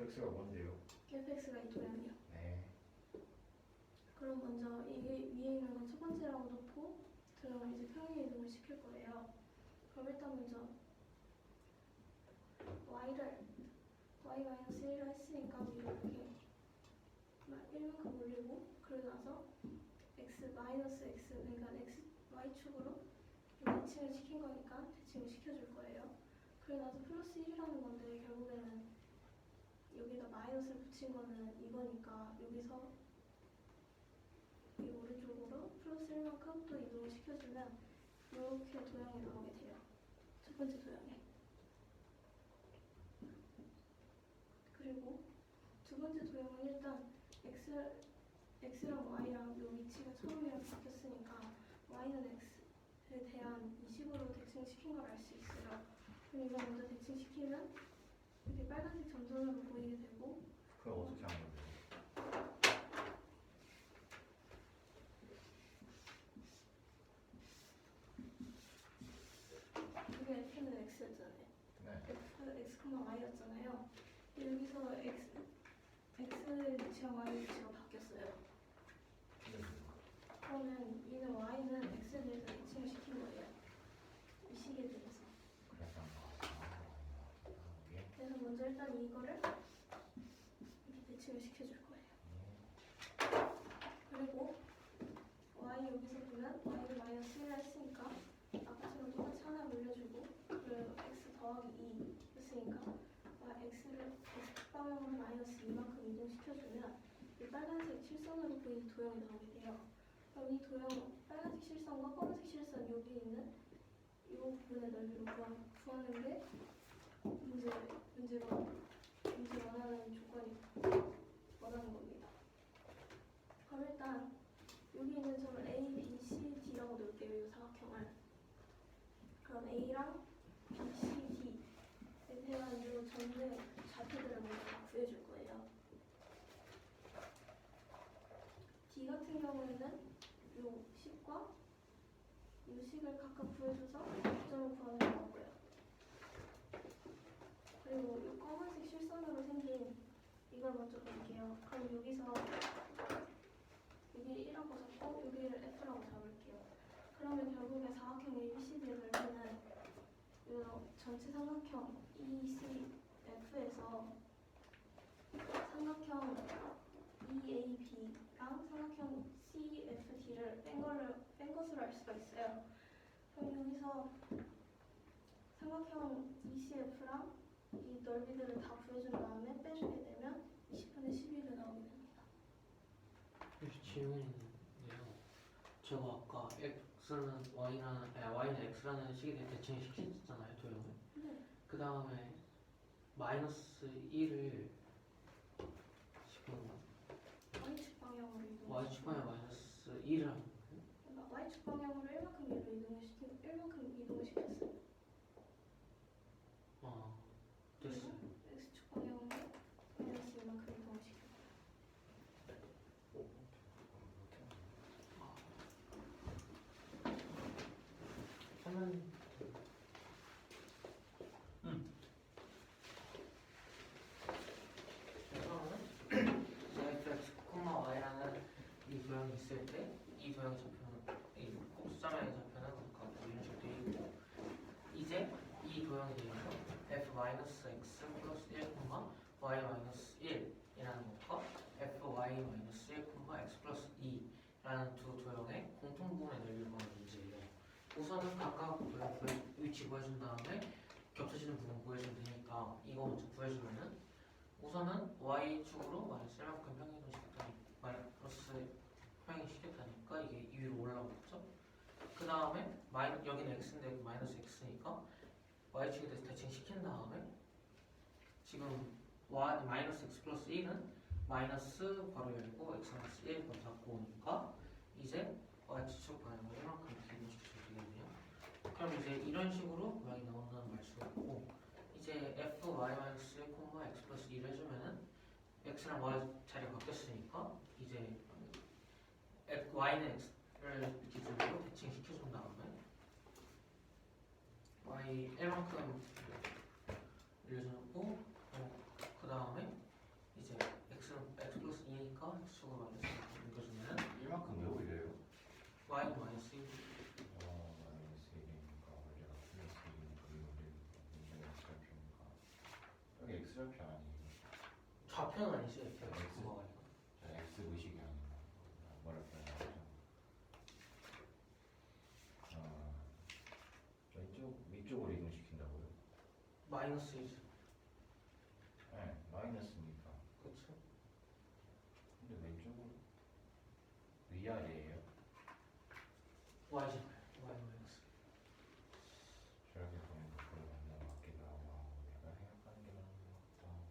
fx가 뭔데요? fx가 이 도형이요. 네. 그럼 먼저 이게 위에 있는 건 첫 번째라고 놓고 도형을 이제 평행 이동을 시킬 거예요. 그럼 일단 먼저 y를 y-1을 했으니까 위로 이렇게 1만큼 올리고 그러고 나서 x 그러니까 y축으로 대칭을 시킨 거니까 대칭을 시켜줄 거예요. 그러고 나서 플러스 1이라는 건데 결국에는 여기다 마이너스를 붙인 거는 이거니까 여기서 이 오른쪽으로 플러스 1만큼 또 이동을 시켜주면 이렇게 도형이 나오게 돼요. 첫 번째 도형에. 그리고 두 번째 도형은 일단 x랑 y랑 요 위치가 처음이랑 바뀌었으니까 y는 x에 대한 이 식으로 대칭시킨 걸 알 수 있어요. 그럼 이거 먼저 대칭시키면 이렇게 빨간색 점선으로 보이게 되고 그걸 어떻게 하는 건데요? 이게 f는 x였잖아요. 네. f x, y였잖아요. 여기서 x의 위치와 y 위치가 바뀌었어요. 그러면 얘는 y는 x에 대해서 대칭을 시킨 거예요. 이 식에 대해서. 그래서 먼저 일단 이거를 이렇게 대칭을 시켜줄 거예요. 그리고 y 여기서 보면 y를 마이너스 1을 했으니까 아까처럼 똑같이 하나 물려주고 그리고 x 더하기 2 했으니까 x를 x 방향으로 마이너스 2만큼 이동시켜주면 이 빨간색 실선으로 보이는 도형이 나오게 돼요. 그럼 이 도형 빨간색 실선과 검은색 실선 여기 있는 이 부분의 넓이로 구하는 게 문제가 원하는 조건이 원하는 겁니다. 그럼 일단 여기 있는 점을 A, B, C, D라고 놓을게요. 이 사각형을. 그럼 A랑 B, C, D에 대한 이 전체 좌표들을 먼저 다 구해줄 거예요. D 같은 경우에는 이 식과 이 식을 각각 구해줘서 점을 구하는 거고요. 그리고 이 검은색 실선으로 생긴 이걸 먼저 볼게요. 그럼 여기서 여기 1라고 잡고 여기를 F라고 잡을게요. 그러면 결국에 사각형 ABCD의 넓이는 이 전체 삼각형 ECF에서 삼각형 EAB랑 삼각형 CFD를 뺀 것으로 알 수가 있어요. 그럼 여기서 삼각형 ECF랑 이 넓이들을 다 구해준 다음에 빼주게 되면 20분의 11이 나오게 됩니다. 혹시 질문인데요. 제가 아까 y는 x라는 식에 대해 대칭을 시켰잖아요, 도형을. 네. 그 다음에 마이너스 1을 지금 y축 방향으로 이동. y축 방향 마이너스 1을 하는 거예요? 그러니까 y축 방향으로 1만큼 위로 이동을 시켰어요. 됐어요. 그리고 x축 방향으로 마이너스 1만큼 이동을 시켰어요. 저는 fx, y라는 이 도형이 있을 때 이 도형의 좌표는 이 꼭수자명의 좌표는 각각 이런 식으로 되어 있고 이제 이 도형에 대해서 f-x 플러스 1, y-1이라는 것과 fy-1, x 플러스 2라는 두 도형의 공통부분의 넓이를 구하는 문제예요. 우선은 각각 도형 위치 구해준 다음에 겹쳐지는 부분 구해주면 되니까 이거 먼저 구해주면은 우선은 y축으로 마이너스 1만큼 평행이동시켰다니 마이너스 평행시켰다니까 이게 위로 올라오겠죠? 그 다음에 여기는 x인데 마이너스 x니까 y축에 대해서 대칭시킨 다음에 지금 마이너스 x 플러스 1은 마이너스 바로 열고 x 마이너스 1 바로 닫고 오니까 이제 y축 방향으로 이만큼 이동시켜주면 되겠네요. 그럼 이제 이런 식으로 모양이 나온다는 말 수가 있고 이제 f-y-1, x 플러스 2를 해주면은 x랑 y 자리가 바뀌었으니까 이제 y는 x를 기준으로 대칭시켜준 다음에 y 1만큼 올려주고 그 다음에 X절표 아니에요? 좌표는 아니지 fx가 y가. 자, X 의식이 아니고 뭐라 표현하죠? 왼쪽 위쪽으로 이동시킨다고요? 마이너스 1이죠. 네, 마이너스니까. 그렇죠. 근데 왼쪽으로 위아래예요? y잖아요. y 마이너스. 저렇게 보면 그걸 맞는 것 같기도 하고 내가 생각하는 게 맞는 것 같기도 하고.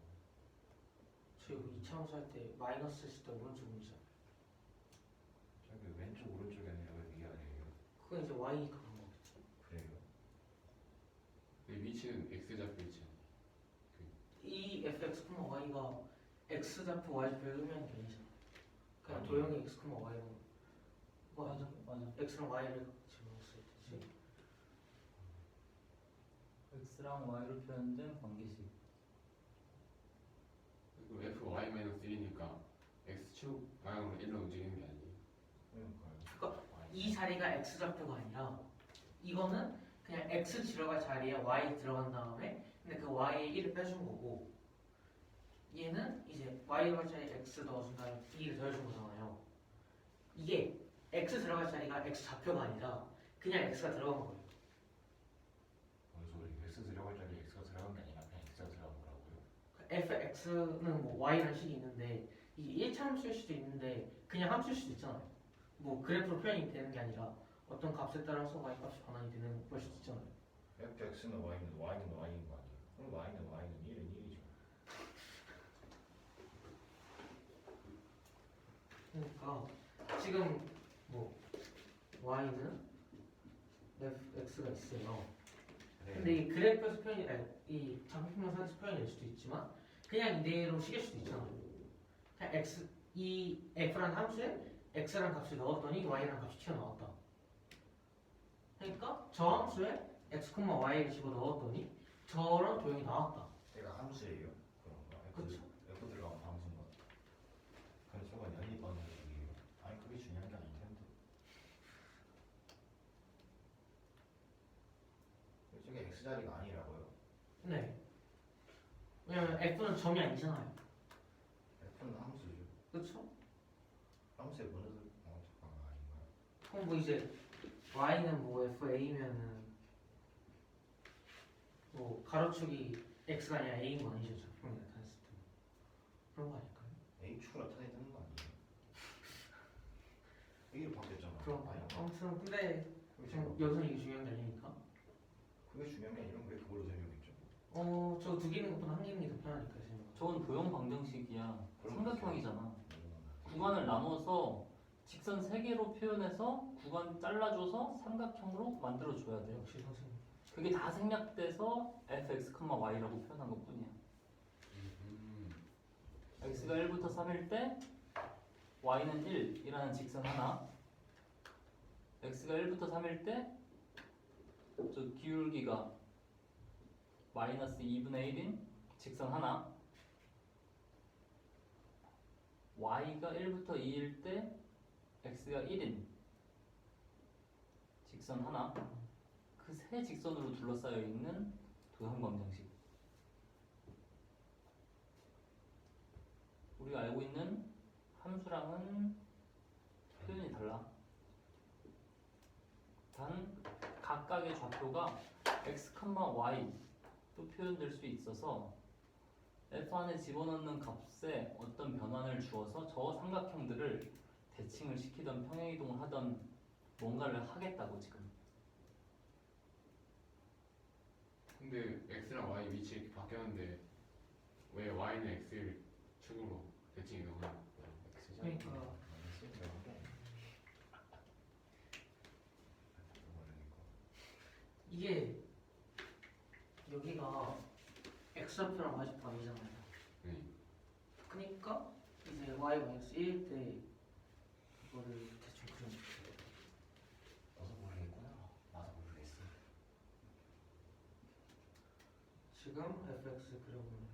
저 이거 이차함수 할 때 마이너스 했을 때 오른쪽 문이잖아요. 저기 왼쪽 오른쪽이 아니라 왜 위아래예요? 그건 이제 y니까 그런 거겠지. 그래요? 근데 위치는 x좌표 위치. 이 fx, y가 x 좌표 y 좌표 의미하는 게 아니잖아. 그냥 아니. 도형이 x, y로 맞아 맞아. x랑 y를 집어넣었을 때지. x랑 y로 표현된 관계식. 그리고 fy-1이니까 x축 방향으로 1로 움직이는 게 아니에요. 그러니까요. 그러니까 이 자리가 x 좌표가 아니라 이거는 그냥 x 들어갈 자리에 y 들어간 다음에 근데 그 y에 1을 빼준 거고 얘는 이제 y 들어갈 자리에 x 넣어준 다음에 b를 더해준 거잖아요. 이게 x 들어갈 자리가 x 좌표가 아니라 그냥 x가 들어간 거예요. 뭔 소리? X 들어갈 자리에 X가 들어간 게 아니라 그냥 X가 들어간 거라고요? fx는 뭐 y라는 식이 있는데 이게 1차 함수일 수도 있는데 그냥 함수일 수도 있잖아요. 뭐 그래프로 표현이 되는 게 아니라 어떤 값에 따라서 y 값이 변환이 되는 걸 수도 있잖아요. fx는 y는 y인 거 아니에요? 그럼 y는 1은 1이죠. 그러니까 지금 뭐 y는 fx가 있어요. 근데 이 그래프에서 표현이 아니, 이 장표면상에서 표현이 될 수도 있지만 그냥 이대로 식일 수도 있잖아요. 그냥 x 이 f라는 함수에 x라는 값을 넣었더니 y라는 값이 튀어나왔다. 그러니까 저 함수에 x, y를 집어 넣었더니 저런 도형이 나왔다. 얘가 함수예요? 그런가? 그쵸. F 들어가면 함수인 거. 그럼 저건 연립 방정식이에요? 아니 그게 중요한 게 아닐 텐데. 이쪽에 X 자리가 아니라고요? 네. 왜냐면 f는 점이 아니잖아요. F는 함수죠. 그렇죠? 함수에 먼저 잠깐만 아닌가요? 그럼 뭐 이제 y는 뭐 fa면은 뭐 가로축이 x가 아니라 a인 거 아니죠? 적용이 나타났을 때 그런 거 아닐까요? A축을 나타내야 되는 거 아니에요? A로 바뀌었잖아. 그런 거 아니, 아무튼 근데 그게 지금 여기서는 이게 중요한 게 아니니까 그게 중요한 게 아니라 왜 그걸로 설명했죠? 저 두 개 있는 것보다 한 개 있는 게 더 편하니까 지금. 저건 도형 방정식이야. 그럼 삼각형이잖아. 구간을 나눠서 직선 3개로 표현해서 구간 잘라줘서 삼각형으로 만들어줘야 돼. 역시 선생님. 그게 다 생략돼서 fx, y라고 표현한 것 뿐이야. x가 1부터 3일 때 y는 1이라는 직선 하나, x가 1부터 3일 때 저 기울기가 마이너스 2분의 1인 직선 하나, y가 1부터 2일 때 x가 1인 직선 하나, 그 세 직선으로 둘러싸여 있는 도형 방정식. 우리가 알고 있는 함수랑은 표현이 달라. 단 각각의 좌표가 x, y도 표현될 수 있어서 f 안에 집어넣는 값에 어떤 변환을 주어서 저 삼각형들을 대칭을 시키던 평행이동을 하던 뭔가를 하겠다고 지금. 근데 x랑 y 위치 이렇게 바뀌었는데 왜 y는 x를 축으로 대칭이 되거나 그러니까 이게 여기가 x좌표랑 y좌표 아니잖아요. 네. 그러니까 이제 y-1일 때 이거를 대충 그려줄게요. 나도 모르겠구나. 나도 모르겠어. 지금 fx 그려보면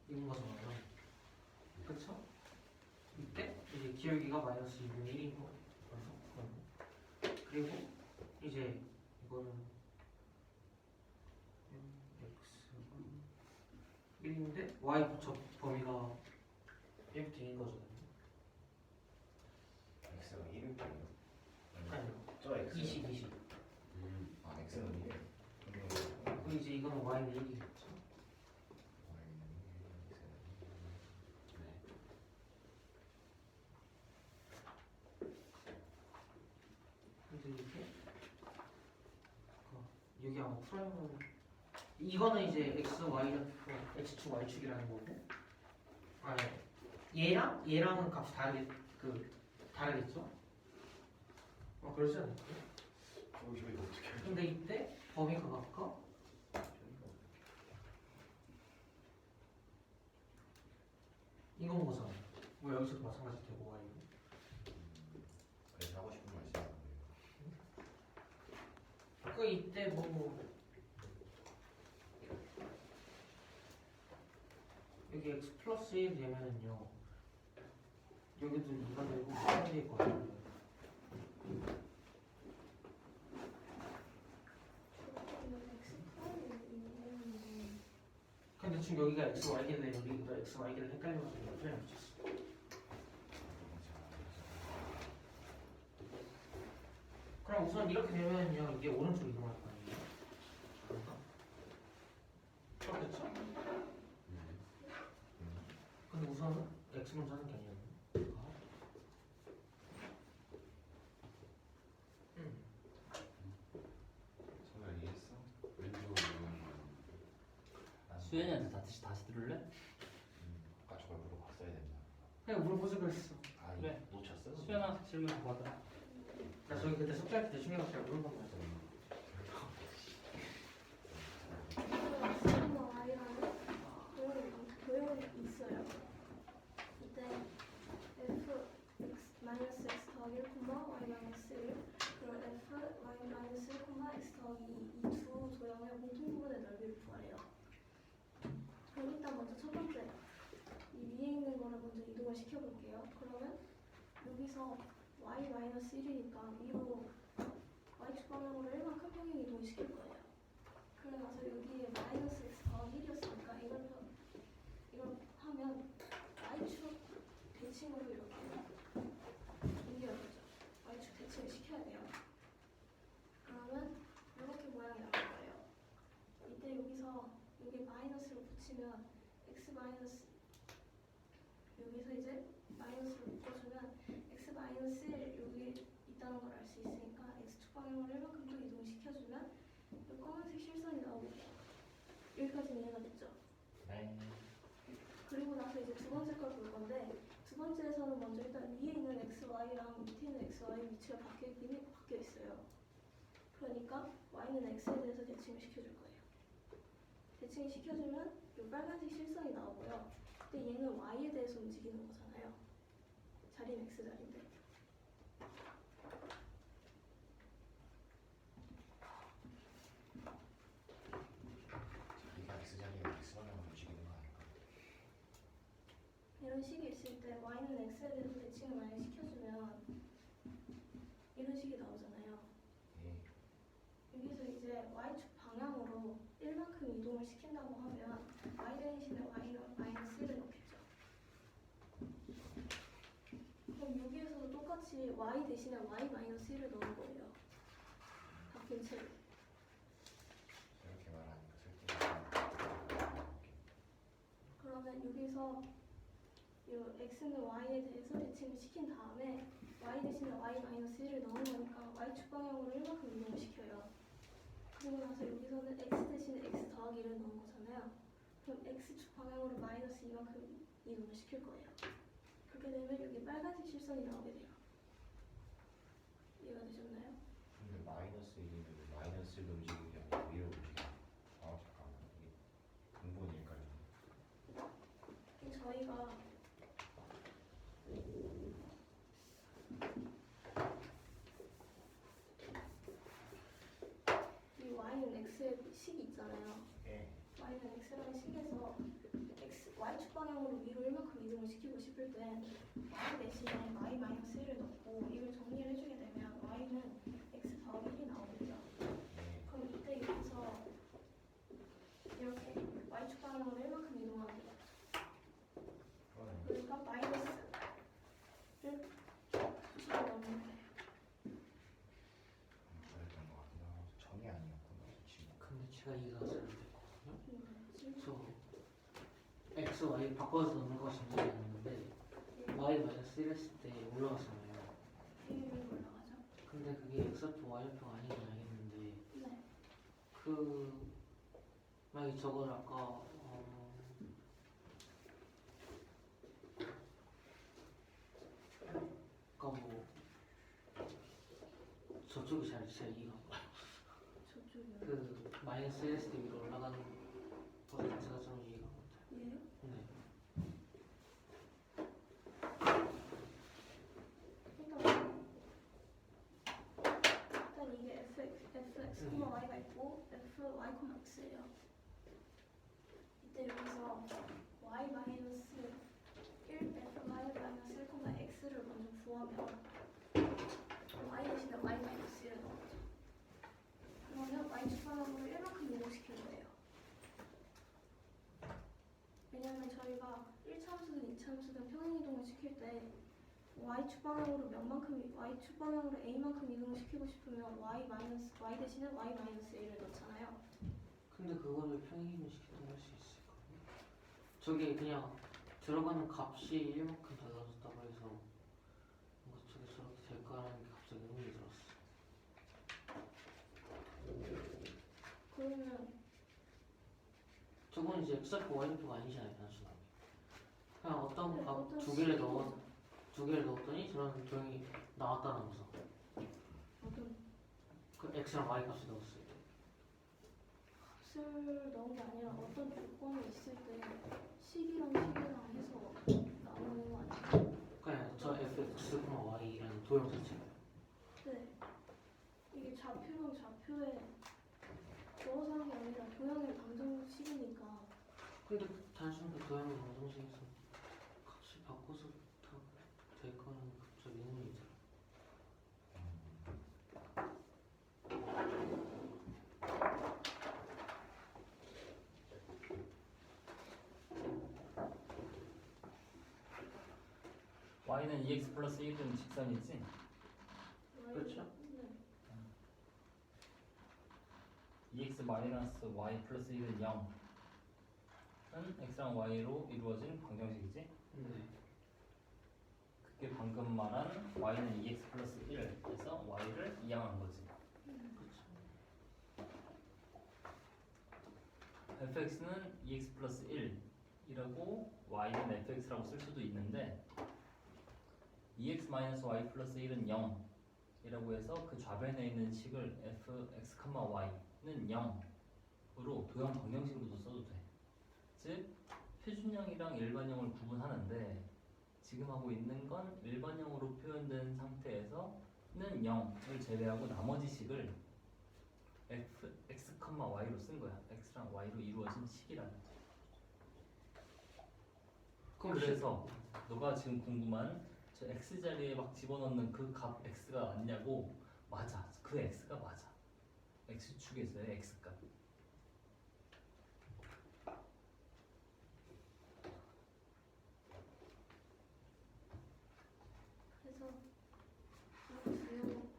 이런 거잖아요. 그쵸? 이때 이제 기울기가 마이너스 2분의 1인 거. 그리고 이제 이거는 x가 1인데 y 저 범위가 1부터 2인 거잖아요. x가 1일 거예요. 아니요. 저 x. 20. 아 x는 1. 그리고 이제 이거는 y는 1이겠죠. 근데 이게 여기 아마 프라임은 이거는 이제 x, y는 x축, y축이라는 거고, 아니 얘랑은 값이 다르겠죠? 그러지 않을까요? 이거 어떻게 하죠? 근데 이때 범위가 각각 이건 거잖아요. 뭐 여기서도 마찬가지 되고 y는. 그래서 하고 싶은 말씀인 거예요. 그 이때 여기 x 플러스 1 되면은요 여기도 2가 되고 3이 되거든요. 근데 지금 여기가 x, y길래 여기가 x, y길래 헷갈려가지고 그냥 붙였어. 그럼 우선 이렇게 되면요 이게 오른쪽 이동할 거 아니에요? 그런가? 그렇겠죠? 근데 우선은 x 먼저 하는 게 아니었나? 정말 이해했어? 왼쪽으로 수현이한테 다시 들을래? 아까 저걸 물어봤어야 된다. 그냥 물어보자 그랬어. 아 그래. 놓쳤어? 수현아 질문 받아. 나 저기 그때 숙제할 때 대충 해서 잘 물어본 거야. x와 y라는 도형이 있어요. 이때 f x 더하기 1, y 마이너스 1 그리고 f y 마이너스 1, x 더하기 2 이 두 도형의 공통부분의 넓이를 구하래요. 그럼 일단 먼저 첫 번째 이 위에 있는 거를 먼저 이동을 시켜볼게요. 그러면 여기서 y 마이너스 1이니까 위로 y축 방향으로 1만큼 평행 이동을 시킬 거예요. 그러고 나서 여기에 마이너스 x 더하기 1이었으니까 이걸 하면 y축 대칭으로 이렇게 옮겨야 되죠. y축 대칭을 시켜야 돼요. 그러면 이렇게 모양이 나올 거예요. 이때 여기서 여기 마이너스를 붙이면 x 마이너스 여기서 이제 마이너스를 묶어주면 x 마이너스 1 여기 있다는 걸 알 수 있으니까 x축 방향으로 1만큼 더 이동시켜주면 이 검은색 실선이 나오게 돼요. 여기까지는 이해가 됐죠? 네. 그리고 나서 이제 두 번째 걸 볼 건데 두 번째에서는 먼저 일단 위에 있는 x, y랑 밑에 있는 x, y 위치가 바뀌어 있어요. 그러니까 y는 x에 대해서 대칭을 시켜줄 거예요. 대칭을 시켜주면 이 빨간색 실선이 나오고요. 근데 얘는 y에 대해서 움직이는 거잖아요. 자리는 x 자리인데. 자기가 x 자리에 x 방향으로 움직이는 거 아닐까? 이런 식이 있을 때 y는 x에 대해서 대칭을 만약 시켜주면 이런 식이 나오잖아요. 예. 여기서 이제 y축 방향으로 1만큼 이동을 시킨다고 하면 y 대신에 y는 마이너스 1을 넣겠죠. 그럼 여기에서도 똑같이 y 대신에 y 마이너스 1을 넣은 거예요. 바뀐 채로. 이렇게 말하니까 설득이 그러면 여기서 이 x는 y에 대해서 대칭을 시킨 다음에 y 대신에 y 마이너스 1을 넣은 거니까 y축 방향으로 1만큼 이동을 시켜요. 그리고 나서 여기서는 x 대신에 x 더하기 1을 넣은 거잖아요. 그럼 x축 방향으로 마이너스 2만큼 이동을 시킬 거예요. 그렇게 되면 여기 빨간색 실선이 나오게 돼요. 이해가 되셨나요? 근데 마이너스 1이면 마이너스 1로 움직이는 게 아니라 위로 움직여. 아 잠깐만 이게 근본일까요? 저희가 이 y는 x의 식이 있잖아요. 예. y는 x라는 식에서 y축 방향으로 위로 1만큼 이동을 시키고 싶을 때 y 대신에 y-1을 넣고 이걸 정리를 해주게 되면 y는 x 더하기 1이 나오겠죠. 네. 그럼 이때 여기서 이렇게 y축 방향으로 1만큼 이동합니다. 그러네. 그러니까 마이너스를 수식에 넣는 거예요. 그랬던 것 같기도 하고 정이 아니었구나 지금. 근데 제가 이해가 잘 안 됐거든요. 지금 저 x, y 바꿔서 넣는 것이 문제였는데 y 마이너스 1 했을 때 올라갔잖아요. 비율이 올라가죠. 근데 그게 x표, y표 아니긴 알겠는데 네. 그 만약에 저걸 아까 뭐 저쪽이 잘 이해가 안 가요. 저쪽이요. 그 마이너스 1 했을 때 위로 올라가는 거 자체가 좀 이해가 안 가요. 얘요? 네. 일단 이게 fx, y가 있고 fy, x예요. 이때 여기서 y 마이너스 1, fy 마이너스 1, x를 먼저 구하면 y 대신에 y 마이너스 1을 넣었죠. 그러면 y축 방향으로 1만큼 이동시킬 거예요. 왜냐면 저희가 1차함수든 2차함수든 평행이동을 시킬 때 y축 방향으로 y축 방향으로 a만큼 이동을 시키고 싶으면 y 대신에 y 마이너스 1을 넣잖아요. 근데 그거를 평행이동 시켜도 할 수 있을까요? 저게 그냥 들어가는 값이 1만큼 달라졌다고 해서 뭔가 저게 저렇게 될까라는 게 갑자기 의문이 들었어. 그러면 저건 이제 x표, y표가 아니잖아요, 단순하게. 그냥 어떤 네, 값 어떤 두 개를 넣었더니 저런 도형이 나왔다는 거죠. 어떤 그 x랑 y 값을 넣었을 때. 값을 넣은 게 아니라 어떤 조건이 있을 때 식이랑 해서 나오는 거 아니에요? 그냥 저 fx, y라는 도형 자체가. 네. 이게 좌표랑 좌표에 넣어서 한 게 아니라 도형의 방정식이니까. 근데 단순히 그 도형을 방정식에서 값을 바꿔서 다 될까라는 갑자기 의문이 들어. y는 2x 플러스 1은 직선이지? 그렇죠. 네. 2x 마이너스 y 플러스 1은 0은 x랑 y로 이루어진 방정식이지? 네. 그게 방금 말한 y는 2x 플러스 1에서 y를 이항한 거지. fx는 2x 플러스 1이라고 y는 fx라고 쓸 수도 있는데 2x 마이너스 y 플러스 1은 0이라고 해서 그 좌변에 있는 식을 fx, y는 0으로 도형 방정식으로도 써도 돼. 즉 표준형이랑 일반형을 구분하는데 지금 하고 있는 건 일반형으로 표현된 상태에서는 0을 제외하고 나머지 식을 x, y로 쓴 거야. x랑 y로 이루어진 식이라는 거야. 그래서 너가 지금 궁금한 저 x 자리에 막 집어넣는 그 값 x가 맞냐고. 맞아. 그 x가 맞아. x축에서의 x값. 그래서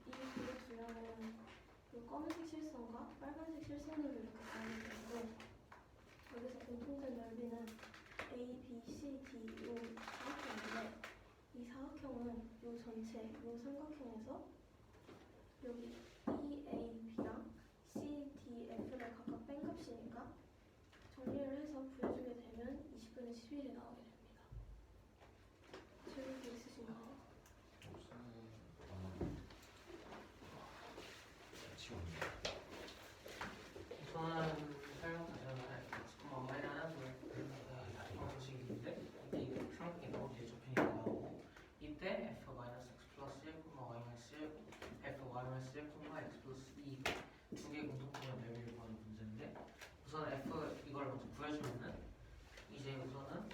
이 두 양은 그 검은색 실선과 빨간색 실선으로 이렇게 나뉘게 되고 여기서 공통된 넓이는 A, B, C, D 요 사각형인데 이 사각형은 요 전체 요 삼각형에서 여기 E, A, B랑 C, D, F를 각각 뺀 값이니까 정리를 해서 구해주게 되면 20분의 11이 나오게 됩니다. 질문 있으신가요? 우선 설명 다시 하면 y라는 방정식인데 이게 삼각형이 너무 대조편이 나오고 이때 f 마이너스 x 플러스 1, y 마이너스 1, f y 마이너스 1, x 플러스 2 두 개 공통점의 넓이를 구하는 문제인데 우선 f 이걸 먼저 구해주면은 이제 우선은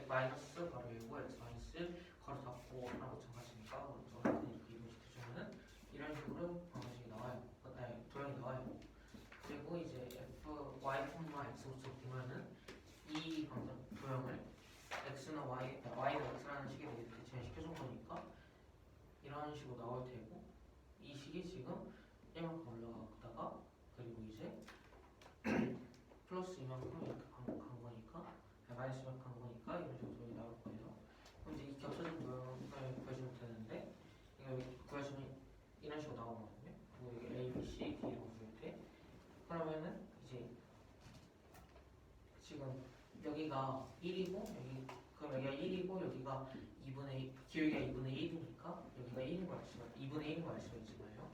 마이너스 바로 이고 x 마이너스 가로 닫고 하나 마찬가지니까 오른쪽으로 이렇게 이동시켜주면은 이런 식으로 방식이 나와요. 아니 도형이 나와요. 그리고 이제 f y, x부터 보면은 이 방금 도형을 x나 y가 x라는 식에 대체시켜준 거니까 이런 식으로 나올 테고 이 식이 지금 이만큼 올라갔다가 그리고 이제 플러스 이만큼 이렇게 간 거니까 마이너스 이만큼 간 거니까 이런 식으로 도형이 나올 거예요. 그럼 이제 이 겹쳐진 도형을 구해주면 되는데 이거 구해주면 이런 식으로 나오거든요. 뭐 여기 A, B, C, D라고 부를 때 그러면은 이제 지금 여기가 1이고 여기 그럼 여기가 1이고 여기가 2분의 기울기가 2분의 1이니까 여기가 1인 걸 알 수가 2분의 1인 걸 알 수가 있잖아요.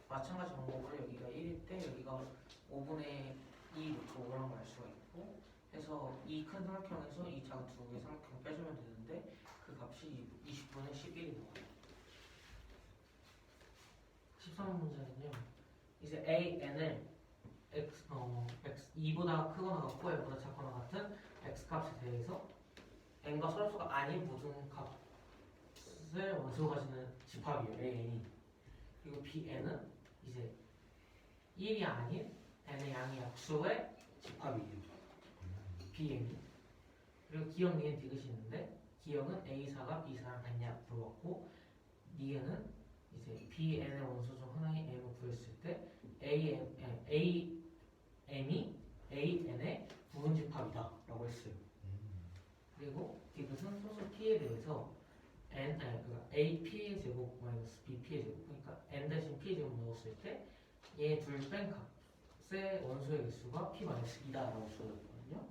마찬가지 방법으로 여기가 1일 때 여기가 5분의 2부터 5라는 걸 알 수가 있고 해서 이 큰 삼각형에서 이 작은 두 개의 삼각형 빼주면 되는데 그 값이 20분의 11이 나와요. 13번 문제는요. 이제 a, n을 x 2보다 크거나 같고 n보다 작거나 같은 x 값에 대해서 n과 서로수가 아닌 모든 값을 원수로 가지는 집합이에요. a, n이. 그리고 b, n은 이제 1이 아닌 n의 양의 약수의 집합이에요. b, n이. 그리고 기억, 니은, 디귿이 있는데 기억은 a4가 b4랑 같냐 물어봤고 니은은 이제 b, n의 원소 중 하나인 m을 구했을 때 am이 a, n의 부분집합이다 라고 했어요. 그리고 디귿은 소수 p에 대해서 그러니까 a p의 제곱 마이너스 b p의 제곱 그러니까 n 대신 p의 제곱 넣었을 때 얘 둘 뺀 값의 원소의 개수가 p 마이너스 2다 라고 주어졌거든요.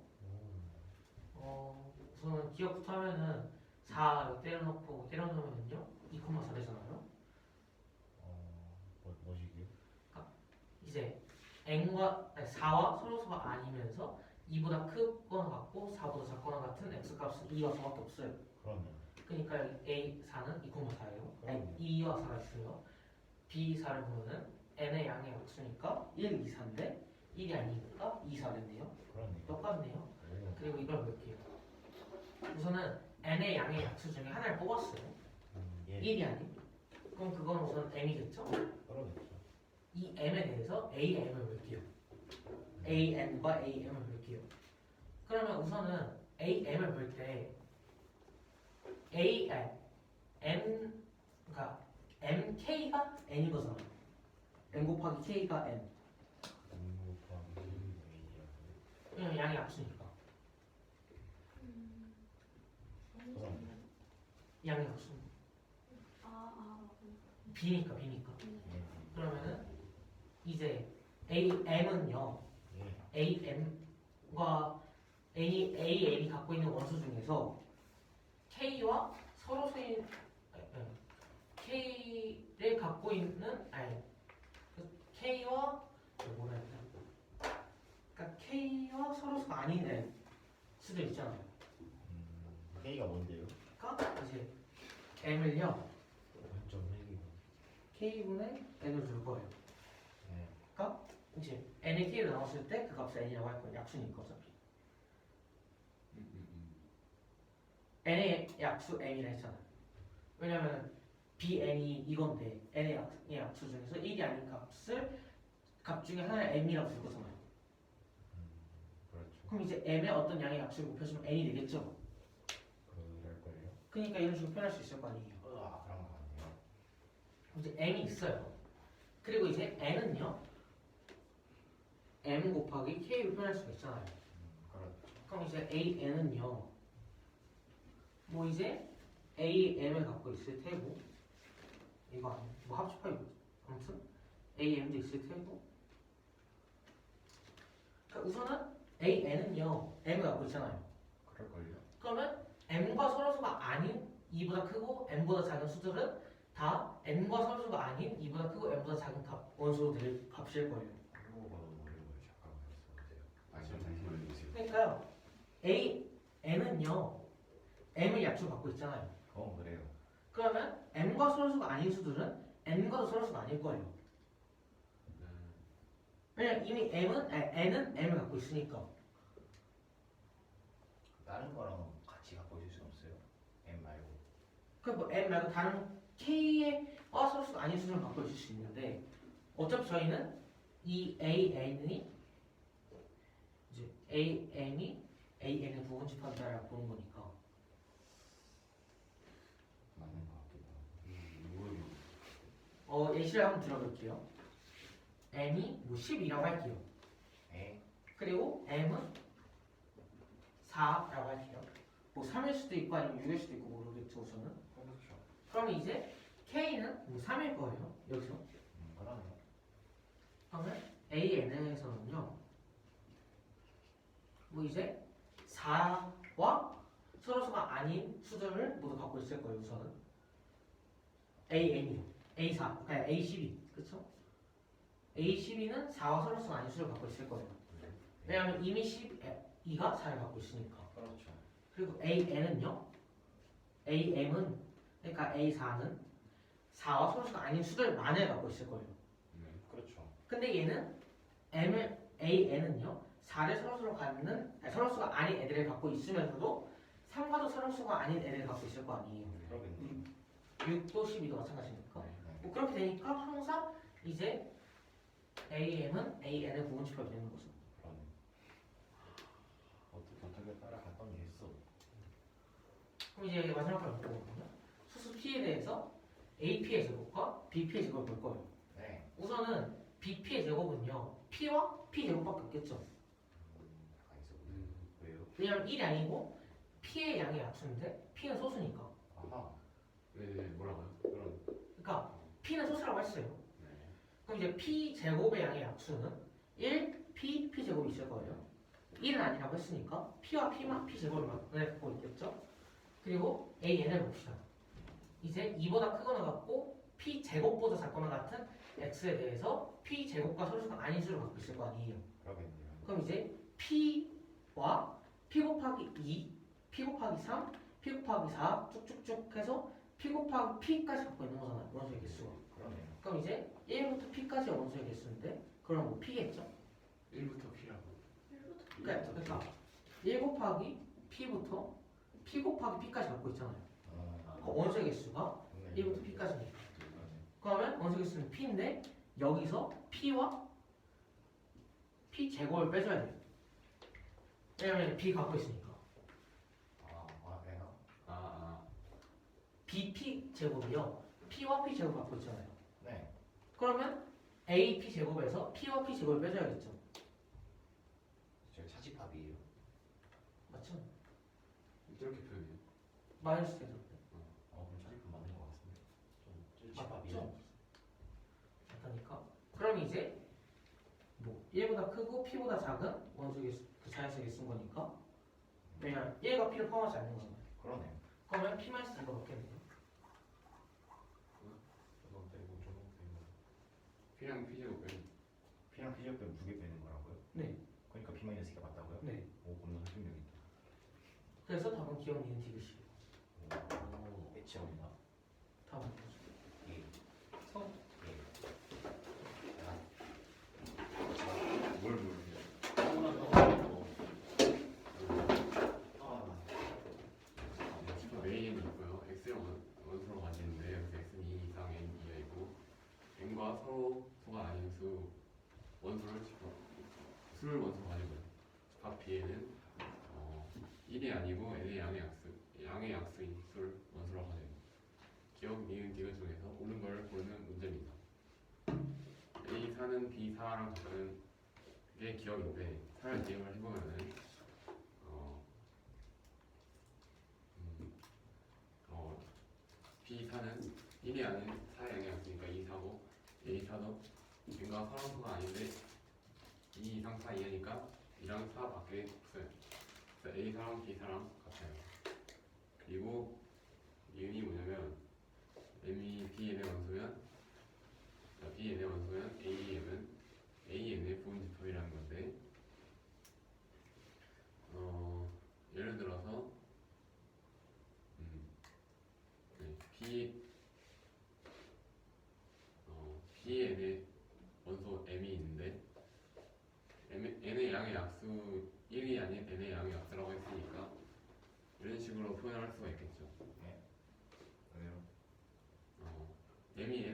우선은 기억부터 하면은 4 때려넣고 때려넣으면요 2,4 되잖아요. 뭐시기요? 이제 n과 4와 서로수가 아니면서 2보다 크거나 같고 4보다 작거나 같은 x 값은 2와 4밖에 없어요. 그러네. 그러니까 a4는 2,4예요. 그러네. 2와 4가 있어요. b4를 보면은 n의 양의 약수니까 1, 2, 4인데 1이 아니니까 2, 4 됐네요. 그러네. 똑같네요. 오. 그리고 이걸 볼게요. 우선은 n의 양의 약수 중에 하나를 뽑았어요. 예. 1이 아닌. 그럼 그건 우선 m이겠죠? 그러겠죠. 이 m에 대해서 am을 볼게요. an과 am을 볼게요. 그러면 우선은 am을 볼 때 n 그러니까 mk가 n인 거잖아요. n 곱하기 k가 n. 왜냐면 양이 약수니까. 양이 약수. b니까. 그러면은 이제 am은요. am과 am이 갖고 있는 원소 중에서 k와 서로수인 k를 갖고 있는 k와 뭐라 해야 되나? 그러니까 k와 서로수가 아닌 애 수도 있잖아요. K가 뭔데요? 그러니까 이제 m을요 좀 헬기가. k분의 n을 줄 거예요. 네. 그러니까 이제 n의 k를 나눴을 때 그 값을 n이라고 할 거예요. 약수니까 어차피. n의 약수 m이라 했잖아요. 왜냐면 bn이 이건데 n의 약수 중에서 1이 아닌 값 중에 하나를 m이라고 줄 거잖아요. 그렇죠. 그럼 이제 m의 어떤 양의 약수를 곱해주면 n이 되겠죠. 그럴걸요? 그러니까 이런 식으로 표현할 수 있을 거 아니에요. 그런 거 같네요. 이제 m이 있어요. 그리고 이제 n은요 m 곱하기 k로 표현할 수가 있잖아요. 그렇죠. 그럼 이제 an은요 뭐 이제 am을 갖고 있을 테고 이거 아니야 뭐 합집합이 아무튼 am도 있을 테고 그러니까 우선은 an은요 m을 갖고 있잖아요. 그럴걸요? 그러면 m과 서로수가 아닌 2보다 크고 m보다 작은 수들은 다 n과 서로수가 아닌 2보다 크고 m보다 작은 원소로 될 값일 거예요. 한국어가 너무 어려워요. 잠깐만 있어보세요. 지금 잠시만요. 그러니까요 n은요 m을 약수로 갖고 있잖아요. 그래요. 그러면 m과 서로수가 아닌 수들은 n과 서로수가 아닐 거예요. 왜냐면 이미 n은 m을 갖고 있으니까. 다른 거랑 그뭐 n 말고 다른 k의 서로수가 아닌 수를 갖고 있을 수 있는데 어차피 저희는 이 an이 이제 an의 부분집합이다라고 보는 거니까 맞는 것 같기도 하고. 예시를 한번 들어볼게요. m이 뭐 10이라고 할게요. 에? 그리고 m은 4라고 할게요. 뭐 3일 수도 있고 아니면 6일 수도 있고 모르겠죠 우선은. 그렇죠. 그러면 이제 k는 뭐 3일 거예요. 여기서. 그러네. 그러면 AN에서는요, 뭐 이제 4와 서로수가 아닌 수들을 모두 갖고 있을 거예요. 우선은 AN이요, A4, 그러니까 A12, 그렇죠? A12는 4와 서로수가 아닌 수를 갖고 있을 거예요. 왜냐하면 이미 12가 4를 갖고 있으니까. 그렇죠. 그리고 AN은요, AM은 그러니까 A4는 4와 서로수가 아닌 수들만을 갖고 있을 거예요. 그렇죠. 근데 얘는 AN은요 4를 서로수로 갖는 서로수가 아닌 애들을 갖고 있으면서도 3과도 서로수가 아닌 애들을 갖고 있을 거 아니에요. 그러겠네. 6도 12도 마찬가지니까. 네. 뭐 그렇게 되니까 항상 이제 AM은 AN의 부분집합이 되는 거죠. 그러네. 어떻게 따라갔더니 했어. 그럼 이제 마지막으로 볼거든요. 수수 P에 대해서 AP의 제곱과 BP의 제곱을 볼 거예요. 네. 우선은 BP의 제곱은요 P와 P 제곱밖에 없겠죠. 약간 있어. 왜요? 왜냐면 1이 아니고 P의 양이 약수인데 P는 소수니까. 아하. 네, 뭐라고요? 그럼. 그러니까 P는 소수라고 했어요. 네. 그럼 이제 P 제곱의 양의 약수는 1P P 제곱이 있을 거예요. 1은 아니라고 했으니까 P와 P만 P 제곱을 갖고 있겠죠. 그리고 AN을 봅시다. 이제 2보다 크거나 같고 P 제곱보다 작거나 같은 X에 대해서 P 제곱과 서로수가 아닌 수를 갖고 있을 거 아니에요. 그러겠네요. 그럼 이제 P와 P 곱하기 2, P 곱하기 3, P 곱하기 4 쭉쭉쭉 해서 P 곱하기 P까지 갖고 있는 거잖아요. 원소의 개수가. 그러네요. 그럼 이제 1부터 P까지 원소의 개수인데 그럼 뭐 P겠죠? 1부터 P라고. 그러니까 1 곱하기 P부터 P 곱하기 P까지 갖고 있잖아요. 그러니까 원소의 개수가 1부터 P까지니까. 그러면 원소의 개수는 P인데 여기서 P와 P 제곱을 빼줘야 돼요. 왜냐면 B 갖고 있으니까. BP 제곱이요. P와 P 제곱 갖고 있잖아요. 네. 그러면 AP 제곱에서 P와 P 제곱을 빼줘야겠죠. 저 차집합이에요. 맞죠? 이렇게 표현해요. 마이너스 제곱. 그럼 차집합 맞는 것 같은데. 좀 맞죠? 차집합이요. 맞다니까. 그럼 이제 뭐 1보다 크고 P보다 작은 원소의 개수, 그 자연수의 개수인 거니까. 왜냐면 1과 P를 포함하지 않는 거잖아요. 그러네요. 그러면 P 마이너스 이거 맞겠네요. 저도 빼고 저도 빼고. P랑 P 제곱 빼고. P랑 P 제곱 빼면 2개 빼는 거라고요? 네. 그러니까 P 마이너스 2가 맞다고요? 네. 오, 겁나 설득력 있다. 그래서 답은 기억 니은 디귿이에요. 오, 배치합니다. 답은 뭐죠? 예. 성. 예. 아, 뭘 모르겠어요. 메인이 있고요. X를 원소로 가지는데 여기서 X는 2 이상 N 이하이고 N과 서로 수가 아닌 수 수를 원소로 가지고요. 각 B에는 1이 아니고 N의 양의 약수인 수를 원소로 가져요. 기억, 니은, 디귿 중에서 옳은 걸 고르는 문제입니다. A4는 B4랑 같은 게 기억인데 사를 대응을 해보면은 B4는 1이 아닌 4의 양이 없으니까 2, 4고 A4도 N과 서로수가 아닌데 2 이상 4 이하니까 2랑 4밖에 없어요. 그래서 A4랑 B4랑 같아요. 그리고 이유이 뭐냐면 M이 Bn의 원소면 Bn의 원소면 AM은 AN의 부분집합이라는 건데 예를 들어서 Bn의 원소 M이 있는데 N의 양의 약수 1이 아닌 N의 양의 약수라고 했으니까 이런 식으로 표현할 수가 있겠죠. m이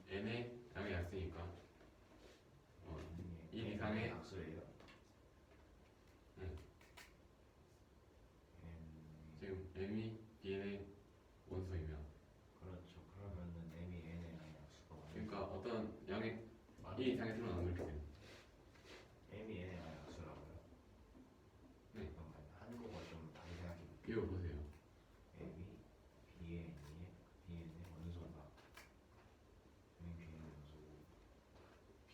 n의 양의 약수니까 1 이상의 약수예요. 네. 지금 m이 bn의 원소이면 그렇죠. 그러면은 m이 n의 양의 약수가 그러니까 어떤 양의 맞아요. 1 이상의 수로 나누면 이렇게 돼요. m이 n의 양의 약수라고요? 네. 잠깐만 한국어 좀 다시 생각해 볼게요. 이거 보세요. m이 bn의 원소다. m이 bn의 원소고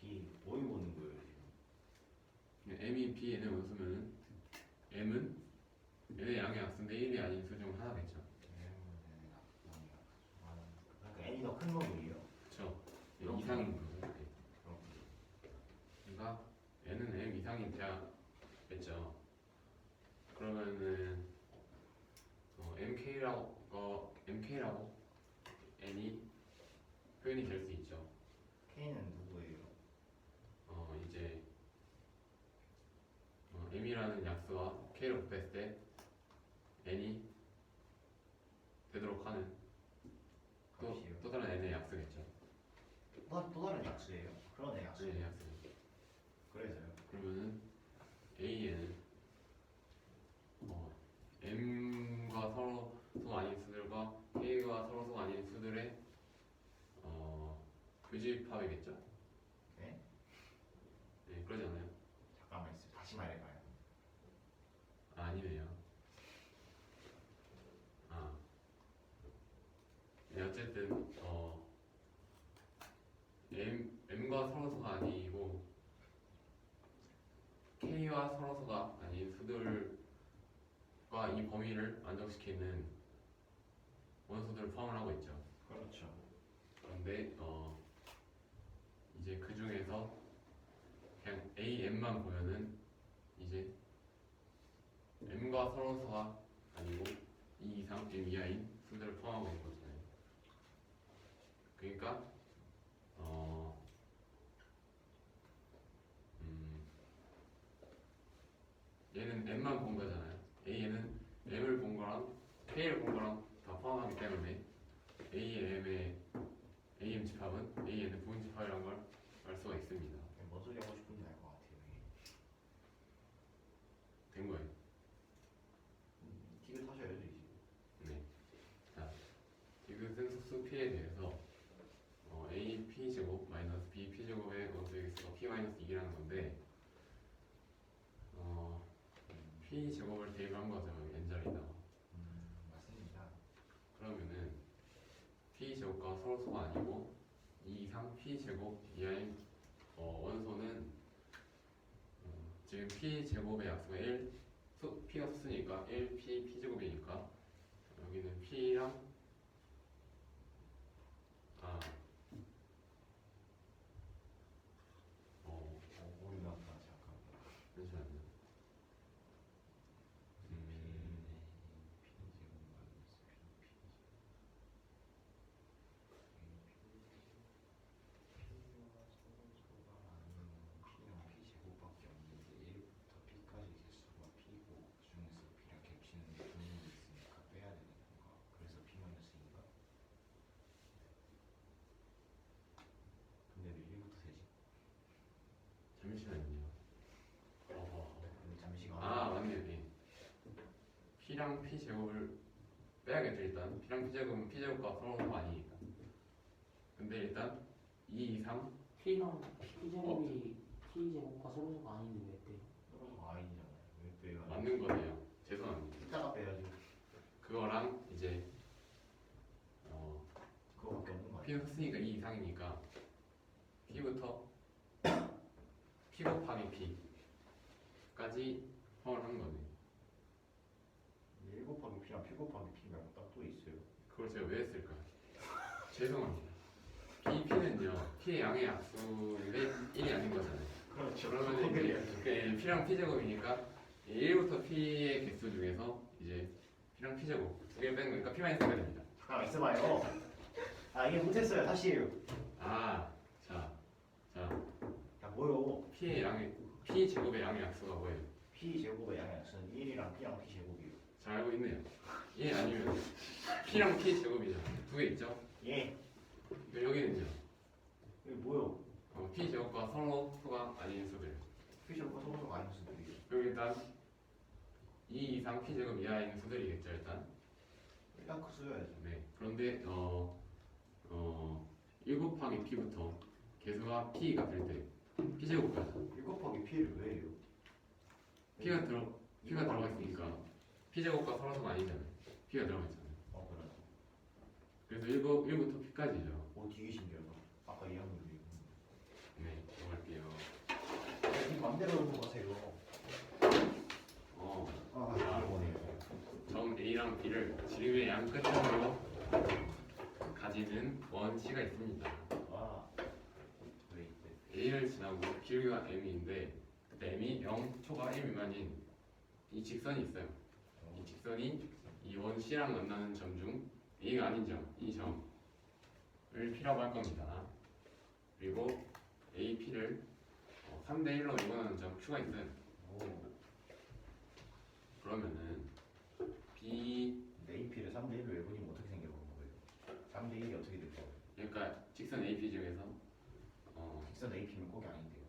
b 뭐이 보는 거예요 지금? m이 bn의 원소면은 m은 n의 양의 약수인데 1이 아닌 수 중 하나겠죠. 그러니까 n이 더 큰 놈이에요. 그렇죠. 이렇게. 이상인 거죠. 이렇게. 그러니까 n은 m 이상이 돼야겠죠. 그러면은 mk라고 n이 표현이 될 수 있죠. k는 누구예요? 이제 m이라는 약수와 k를 곱했을 때 n이 되도록 하는 값이요. 또 다른 n의 약수겠죠. 또 다른 약수예요? 그러네 약수. n의 약수. 그래서요. 그러면은 a는 m과 서로 소 아닌 수들과 k가 서로 소 아닌 수들의 교집합이겠죠? 네? 네, 그러지 않아요? 잠깐만 있어요. 다시 말해봐요. 아니네요. 네, 어쨌든 m과 서로서가 아니고 k와 서로서가 아닌 수들과 이 범위를 만족시키는 원소들을 포함을 하고 있죠. 그렇죠. 그런데 이제 그 중에서 그냥 am만 보면은 이제 m과 서로서가 아니고 2 이상 m 이하인 수들을 포함하고 있는 거잖아요. 그러니까 얘는 m만 본 거잖아요. a는 m을 본 거랑 k를 본 거랑 다 포함하기 때문에 a의 am 집합은 a의 부분 집합이라는 걸 알 수가 있습니다. 뭔 소리 하고 싶은지 알 것 같아요. 된 거예요. 티를 타셔야죠 이제. 네. 자, 디귿은 속수 p에 대해서 a p 제곱 마이너스 b p 제곱의 원소의 개수가 p 마이너스 2라는 건데 p 제곱을 대입한 거죠. n 자리에다가. 맞습니다. 그러면은 p 제곱과 서로서가 아니고 2 이상 p 제곱 이하인 원소는 지금 p 제곱의 약수가 1 p가 수니까 1p p 제곱이니까 여기는 p랑 오류 났다. 잠깐만. 잠시만요. P랑 P제곱밖에 없는데 1부터 P까지 개수가 P고 그 중에서 P랑 겹치는 분모가 있으니까 빼야 되는 건가? 그래서 P-2인가? 근데 왜 1부터 세지? 잠시만요. 근데 잠시가 맞네요. 예. p랑 p 제곱을 빼야겠죠. 일단 p랑 p 제곱은 p 제곱과 서로가 아니니까. 근데 일단 2 이상 P랑 P제곱이 P제곱과 서로가 아닌데 왜 빼요? 서로가 아니잖아요. 왜 빼요? 맞는 거네요. 죄송합니다. 이따가 빼야지. 그거랑 이제 그거밖에 없는 거 아니야? p는 컸으니까 2 이상이니까 p부터 p 곱하기 p까지 포함을 한 거네. 1 곱하기 P랑 P 곱하기 P 말고 딱 또 있어요. 그걸 제가 왜 했을까? 죄송합니다. p는요 p의 양의 약수인데 1이 아닌 거잖아요. 그렇죠. 그러면 이제 p랑 p 제곱이니까 1부터 p의 개수 중에서 이제 p랑 p 제곱 두 개를 빼는 거니까 p 마이너스가 됩니다. 잠깐만 있어봐요. 이게 못했어요. 다시 해요. 야 뭐요? p 제곱의 양의 약수가 뭐예요? P 제곱의 양의 약수는 1이랑 P랑 P 제곱이요. 잘 알고 있네요. 예 아니면 P랑 P 제곱이잖아. 두 개 있죠? 예. 그럼 여기는요. 이게 뭐요? P 제곱과 선호수가 아닌 수들. 피셜과 성소가 아닌 수들이. 그럼 일단 2 이상 P 제곱 이하인 수들이겠죠 일단. 일단 그 써야지. 네. 그런데 1 곱하기 P부터 개수가 P가 될 때 P 제곱까지 1 곱하기 P를 왜 해요? P가 들어가 있으니까 P 제곱과 선호수가 아니잖아요. P가 들어가 있잖아요. 그래. 그래서 1부터 P까지죠. 되게 신기하다. 아까 이해한 거 네, 넘어갈게요. 이 맘대로 넘어가세요. 아, 이거네요. 점 A랑 B를 지름의 양 끝으로 가지는 원치가 있습니다. 왜 이때? A를 지나고 길이가 M인데 그때 M이 0초가 1 미만인 이 직선이 있어요. 이 직선이 이 원C랑 만나는 점 중 A가 아닌 점, 이 점을 P라고 할 겁니다. 그리고 AP를 3대1로 이번하는 점 Q가 있어요. 그러면은 B AP를 3대 1로 외분이면 어떻게 생겨보는 거예요? 3대 1이 어떻게 될 거예요? 그러니까 직선 AP 중에서 직선 AP면 꼭이 아닌데요.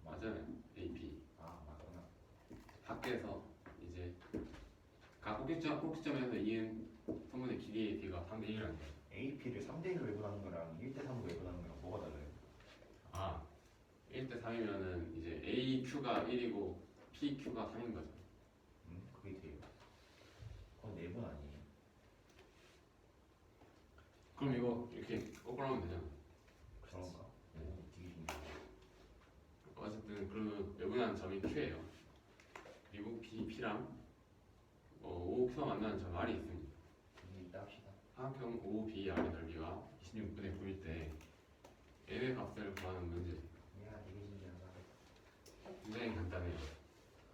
맞아요. AP 맞구나. 밖에서 이제 각 꼭지점에서 이은 선분의 길이의 B가 3대 1이라는 거예요. AP를 3대 1로 외분하는 거랑 1대 3으로 외분하는 거랑 뭐가 달라요? 1대 3이면은 이제 AQ가 1이고 PQ가 3인 거죠. 그게 돼요. 그건 내분 아니에요? 그럼 이거 이렇게 거꾸로 하면 되잖아. 그런가? 되게 신기하다. 어쨌든 그 외분하는 점이 Q예요. 그리고 P랑 OQ가 만나는 점 R이 있습니다. 이따 합시다. 사각형 OBR의 넓이가 26분의 9일 때 n의 값을 구하는 문제. 이야, 되게 신기하다. 굉장히 간단해요.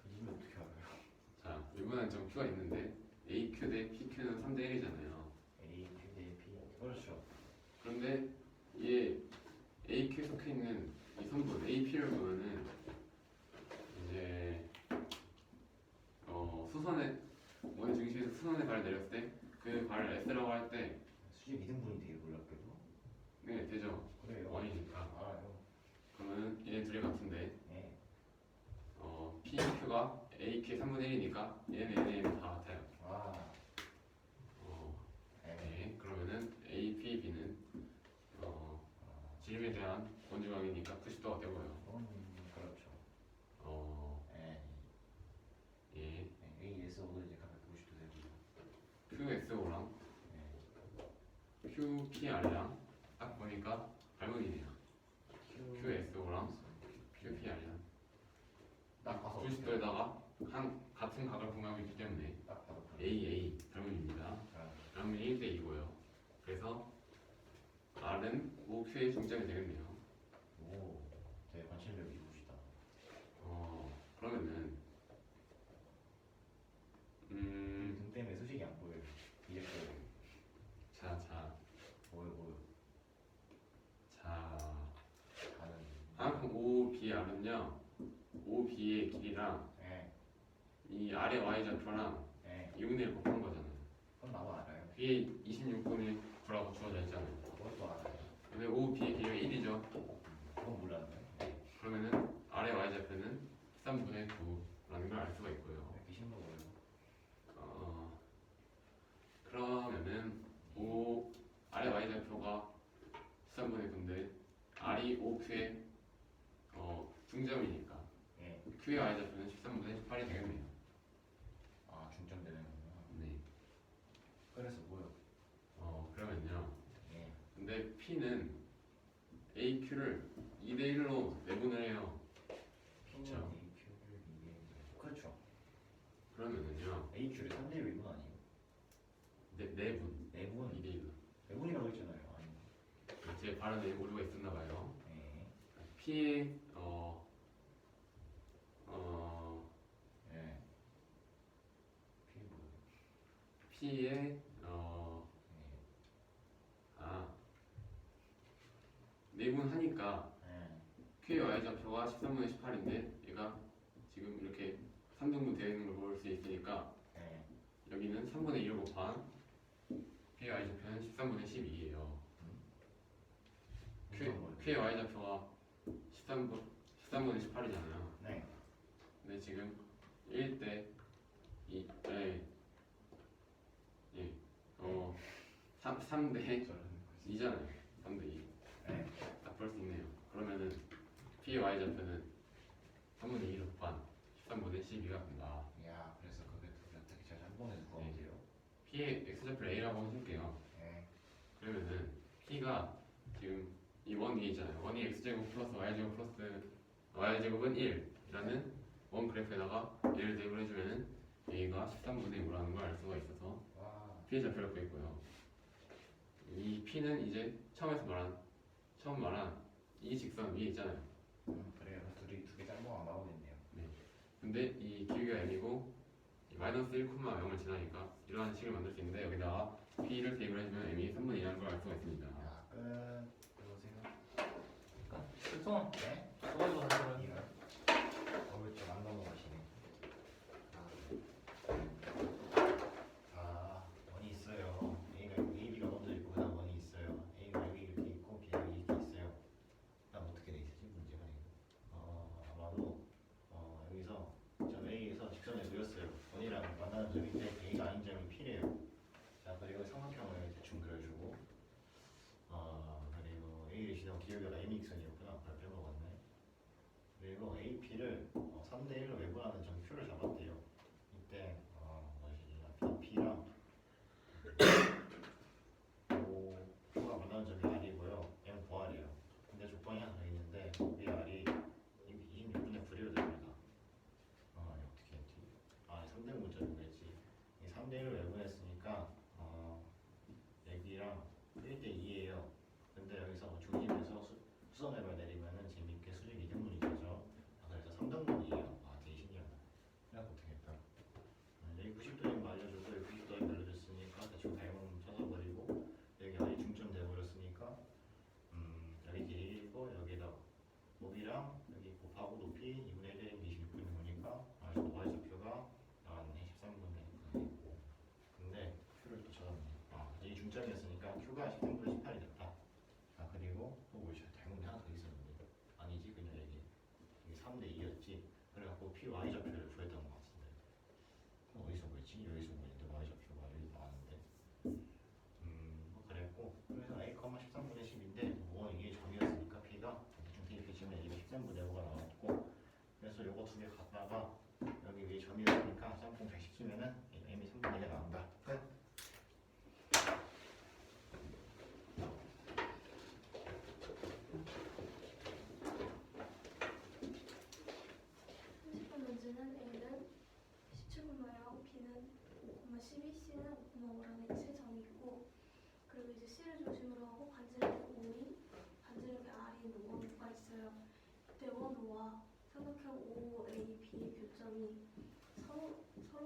그림을 어떻게 알아요? 자, 외분하는 점 Q가 있는데 AQ 대 PQ는 3대 1이잖아요. A, Q 대 P. 그렇죠. 그런데 이 AQ에 속해 있는 이 선분 AP를 보면은 이제 수선의 원의 중심에서 수선의 발을 내렸을 때 그 발을 S라고 할 때 수직 이등분이 되게 놀랍게도. 네, 되죠. 그래요. 원이니까. 알아요. 그러면은 얘네 둘이 같은데 네. PQ가 AQ의 3분의 1이니까 얘는 얘는 다 같아요. 네. 네, 그러면은 APB는 지름에 대한 원주각이니까 90도가 되고요. 그렇죠. 예, 네. ASO도 이제 각각 90도 되고. QSO랑 QPR이랑 딱 보니까 발문이네요. QSO랑 QPR이랑 딱 봐서 90도에다가 같은 각을 공유하고 있기 때문에 딱 봐도 AA 발문입니다. 그러면 1대 2고요. 그래서 R은 OQ의 중점이 되겠네요. 오, 되게 관찰력이 좋으시다. 그러면은 등 때문에 수식이 안 보여요. 이제 보여요. 자, 보여. 가는. 사각형 OBR은요, OB의 길이랑 네. 이 아래 Y좌표랑 네. 2분의 1 곱한 거잖아요. 그건 나도 알아요. 그게 26분의 9라고 주어져 있잖아요. 그것도 알아요. 근데 OB의 길이가 1이죠. 그건 몰랐네. 그러면은 아래 Y좌표는 13분의 9라는 걸 알 수가 있고요. 왜 이렇게 신나 보여요? 그러면은 아래 Y좌표가 13분의 9인데 R이 OQ의 중점이니까 예. Q의 Y좌표는 13분의 18이 되겠네요. 중점되는구나. 네. 그래서 뭐요? 그러면요. 예. 근데 P는 AQ를 2대 1로 내분을 해요. P는 그쵸. AQ를 이게 그렇죠. 그러면은요. AQ를 3대 1 외분 아니에요? 내분 내분. 2대 1로. 외분이라고 했잖아요. 아니. 제 발언에 오류가 있었나 봐요. 예. P의 예. P 뭐요? P의 예. 내분하니까 예. Q의 Y좌표가 13분의 18인데 얘가 지금 이렇게 3등분 되어 있는 걸 볼 수 있으니까 예. 여기는 3분의 1을 곱한 P의 y좌표는 13분의 12예요. Q의 y좌표가 13분의 18이잖아요. 네. 근데 지금 1대 2, 네, 예, 3대 저런 2잖아요. 3대 2. 네. 딱 볼 수 있네요. 그러면은 P의 y좌표는 3분의 1을 곱한 13분의 12가 된다. 야, 그래서 그게 둘이 어떻게 잘 한 번에 구하면 돼요? P의 x좌표를 A라고 해줄게요. 네. 그러면은 P가 지금 이 원 위에 있잖아요. 원이 x제곱 플러스 y제곱 플러스 y제곱은 1이라는 원 그래프에다가 얘를 대입을 해주면은 A가 13분의 5라는 걸 알 수가 있어서 와. P의 좌표를 구했고요. 이 P는 이제 처음 말한 이 직선 위에 있잖아요. 그래요. 둘이 두 개 짤모가 나오겠네요. 근데 이 기울기가 m이고 마이너스 1,0을 지나니까 이러한 식을 만들 수 있는데 여기다가 P를 대입을 해주면 m이 3분의 2라는 걸 알 수가 있습니다. 야, 끝. 들어오세요. 그러니까 실종 네. 써가지고 하는 거예요. 이걸. 좀안 넘어가시네. 원이 있어요. B가 먼저 있고 그다음 원이 있어요. A가 여기 이렇게 있고 B가 여기 이렇게 있어요. 그다음 어떻게 돼 있지? 문제가 아마도 여기서 점 A에서 직선에 놓였어요. 원이랑 만나는 점인데 A가 아닌 점이 P래요. 자, 그리고 삼각형을 대충 그려주고 그리고 A를 지나고 기울기가 MX선이었구나. 그걸 빼먹었네. 그리고 AP를 3대 1로 외분하는 점 Q를 잡았대요. 이때 P랑 Q가 만나는 점이 R이고요. M 부R이에요. 근데 조건이 하나 더 있는데 이 R이 26분의 9로 됩니다. 어떻게 했지? 3등 문자였지. 이 3대 1로 외분했으니까 여기랑 1대 2예요. 근데 여기서 중심에서 수선해봐 내리면은 재밌게 수직 이등분이 되죠. 그래서 3등분이에요. 되게 신기하다. 그래서 어떻게 했다? 여기 90도인 거 알려주고 여기 90도인 거 알려줬으니까 대충 닮은 찾아버리고 여기 아예 중점 돼버렸으니까 여기 길이고 여기다 높이랑 여기 곱하고 높이 2분의 1에 26분인 거니까 y좌표가 나왔네. 13분의 9. 근데 Q를 또 찾았네. 이게 중점이었으니까 Q가 13분의 18이 됐다. 그리고 또 뭐 닮은 하나 더 있었는데 아니지, 그냥 이게 3대 2였지. 그래갖고 P y좌표를 구했던 것 같은데 어디서 구했지? 여기서 구했는데 y좌표가 여기 나왔는데 뭐 그랬고 그래서 A, 13분의 10인데 이게 점이었으니까 P가 대충 대입해 주면 이게 13분의 5가 나왔고 그래서 요거 두 개 갖다가 여기 위에 점이었으니까 짬뽕 110 쓰면은 M이 3분의 2가 나온다. 끝. 문제는 A는 17,0, B는 5,12, C는 5,5라는 세 점이 있고 그리고 이제 C를 중심으로 하고 반지름이 5인, 반지름이 R인 원호가 있어요. 이때 원호와 삼각형 OAB의 교점이 서로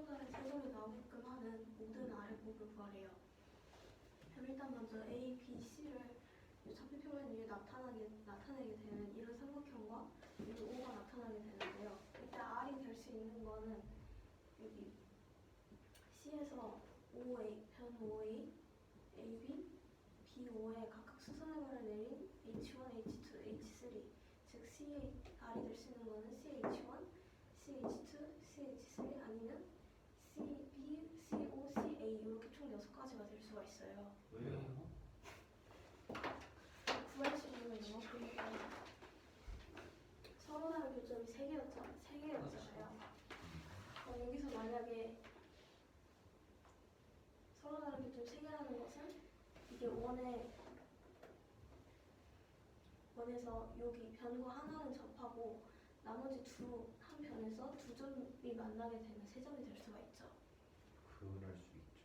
다른 세 점이 나오게끔 하는 모든 아래곱을 구하래요. 그럼 일단 먼저 A, B, C를 좌표평면 위에 나타내게 되는 이런 삼각형과 여기 O가 나타나게 되는데요. 일단 R이 될 수 있는 거는 여기 C에서 OA, 변 OA, AB, BO에 각각 수선해발을 내린 H1, H2, H3 즉 R이 될 수 있는 거는 CH1, CH2, CH3 아니면 CB, CO, CA 이렇게 총 6가지가 될 수가 있어요. 왜요? 구할 수 있는 거 보니까 서로 다른 교점이 3개였잖아요. 여기서 만약에 서로 다른 교점이 3개라는 것은 이게 원에서 여기 변과 하나는 접하고 나머지 한 변에서 두 점이 만나게 되면 세 점이 될 수가 있죠. 그럴 수 있죠.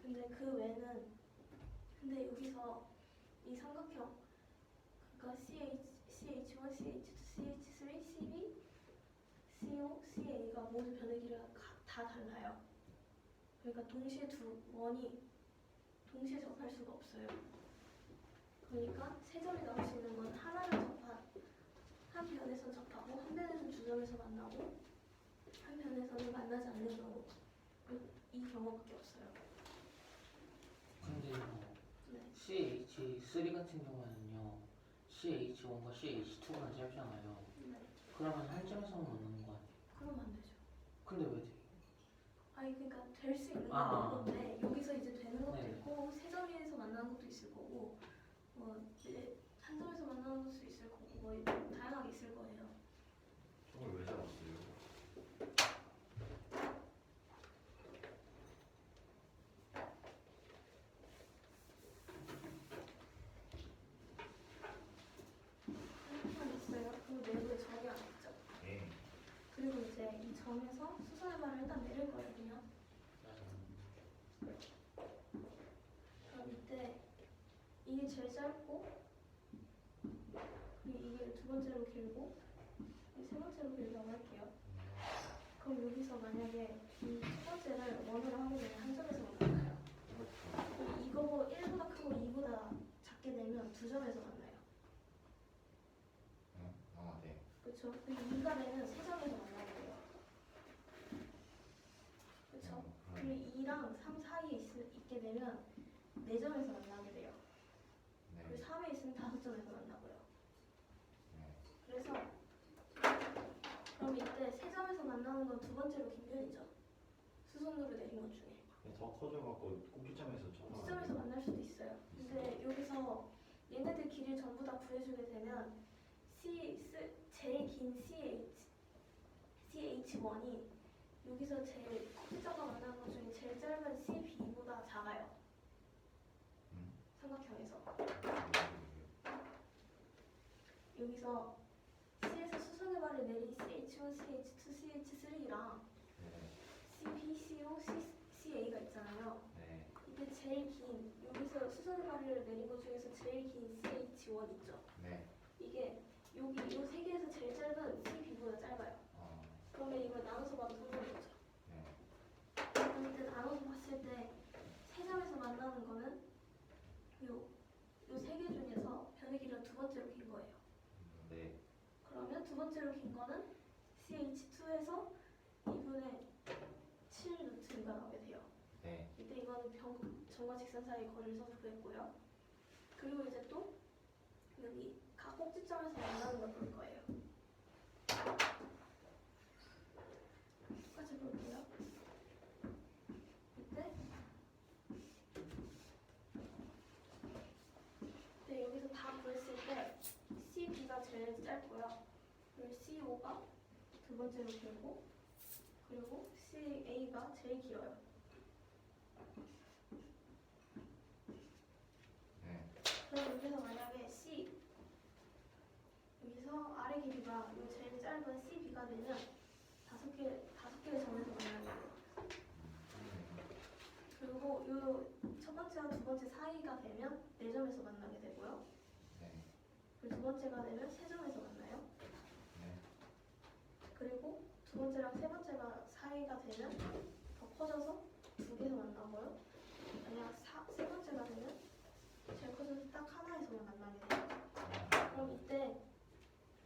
근데 그 외는 여기서 이 삼각형 그러니까 CH1, CH2, CH3, CB, CO, CA가 모두 변의 길이가 다 달라요. 그러니까 동시에 두 원이 동시에 접할 수가 없어요. 그러니까 세 점이 나올 수 있는 건 한 변에서 접하고 한 변에서 두 점에서 만나고 한 변에서는 만나지 않는 경우 이 경우밖에 없어요. 근데 이거 네. CH3 같은 경우에는요 CH1과 CH2가 짧잖아요. 네. 그러면 한 점에서만 만나는 거 아니에요? 그러면 안 되죠. 근데 왜 돼? 아니 그러니까 될 수 있는 건 아. 건데 여기서 이제 되는 것도 네. 있고 세 점에서 만나는 것도 있을 거고 뭐 이제 한 점에서 만나는 것도 있을 거고 뭐 다양하게 있을 거예요. 저걸 왜 잡았어요? 한번 있어요. 그리고 내부에 점이 안 있죠. 예. 그리고 이제 이 점에서 수선의 발을 일단 내릴 거예요. 그냥. 그럼 이때 이게 제일 짧고 그리고 이게 두 번째로 길고 이게 세 번째로 길다고 할게요. 그럼 여기서 만약에 이 첫 번째를 원으로 하게 되면 한 점에서 만나요. 그리고 이거 1보다 크고 2보다 작게 되면 두 점에서 만나요. 아, 네. 그렇죠? 그리고 2가 되면 세 점에서 만나게 돼요. 그렇죠? 그리고 2랑 3 사이에 있게 되면 네 점에서 만나게 돼요. 그리고 3에 있으면 다섯 점에서 만나고요. 그래서 그럼 이때 세 점에서 만나는 건 두 번째로 긴 편이죠. 수선으로 내린 것 중에. 더 커져갖고 꼭지점에서 꼭지점에서 만날 수도 있어요. 근데 여기서 얘네들 길이를 전부 다 구해주게 되면 제일 긴 CH1이 여기서 제일 꼭지점과 만나는 것 중에 제일 짧은 CB보다 작아요. 삼각형에서. 여기서 C에서 수선의 발을 내린 CH1, CH2, CH3랑 CP, CO, CA가 있잖아요. 이게 제일 긴 여기서 수선의 발을 내린 것 중에서 제일 긴 CH1 있죠. 이게 여기 이 세 개에서 제일 짧은 CB보다 짧아요. 그러면 이걸 나눠서 봐도 상관없죠. 그럼 이때 나눠서 봤을 때 세 점에서 만나는 거는 요 세 개 중에서 변의 길이가 두 번째로 긴 거예요. 그러면 두 번째로 긴 거는 CH2에서 2분의 7 루트 2가 나오게 돼요. 이때 이거는 점과 직선 사이 거리를 써서 구했고요. 그리고 이제 또 여기 각 꼭지점에서 만나는 걸 볼 거예요. 똑같이 볼게요. 이때 여기서 다 구했을 때 CB가 제일 짧고요. 그리고 CO가 두 번째로 길고 그리고 CA가 제일 길어요. 그럼 여기서 만약에 여기서 아래 길이가 이 제일 짧은 CB가 되면 다섯 개의 점에서 만나는 거예요. 그리고 이 첫 번째와 두 번째 사이가 되면 네 점에서 만나게 되고요. 그리고 두 번째가 되면 세 점에서 만나요. 그리고 두 번째랑 세 번째가 사이가 되면 더 커져서 두 개에서 만나고요. 만약 세 번째가 되면 제일 커져서 딱 하나에서만 만나게 돼요. 그럼 이때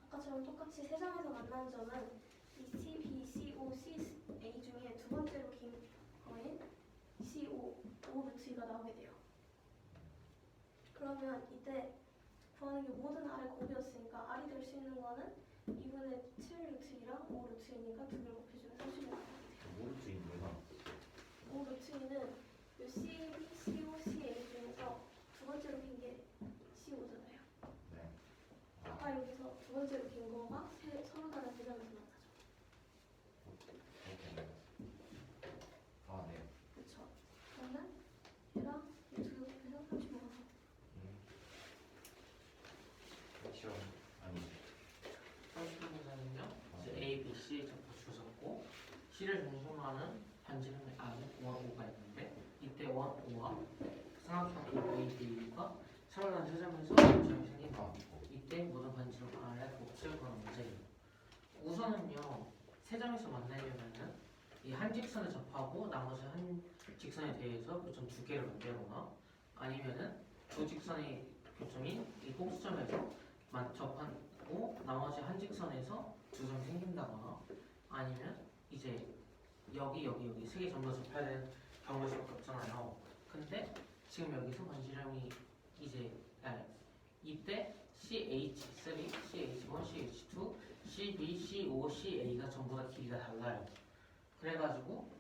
아까처럼 똑같이 세 점에서 만나는 점은 이 CB, CO, CA 중에 두 번째로 긴 거인 CO, O 루트 2가 나오게 돼요. 그러면 이때 구하는 게 모든 R의 곱이었으니까 R이 될 수 있는 거는 2분의 7 루트 2랑 5 루트 2니까 두 개를 곱해주면 30이 나오게 돼요. 5 루트 2는 이 CB, CO, CA 중에서 두 번째로 긴 게 CO잖아요. 아까 여기서 두 번째로 긴 거가 서로 다른 세 점에서 만나죠. 그렇죠. 그러면 얘랑 이 두 개 곱해서 35가 나와요. 그렇죠. 아니. 30분에서는요 이제 A, B, C 접고 주셨고 C를 중심으로 하는 반지름 안에 1, 5가 있는데 이때 1, 5와 삼각형 A, B가 서로 다른 세 점에서 점이 생긴다. 이때 모든 반지름 R에 곱칠 거는 문제예요. 우선은요 세 점에서 만나려면은 이 한 직선을 접하고 나머지 한 직선에 대해서 교점 두 개를 만들거나 아니면은 두 직선의 교점이 이 꼭지점에서 접하고 나머지 한 직선에서 두 점이 생긴다거나 아니면 이제 여기 세 개 전부 다 접해야 되는 경우일 수밖에 없잖아요. 근데 지금 여기서 원시령이 이제 이때 CH3, CH1, CH2, CB, C5, CA가 전부 다 길이가 달라요. 그래가지고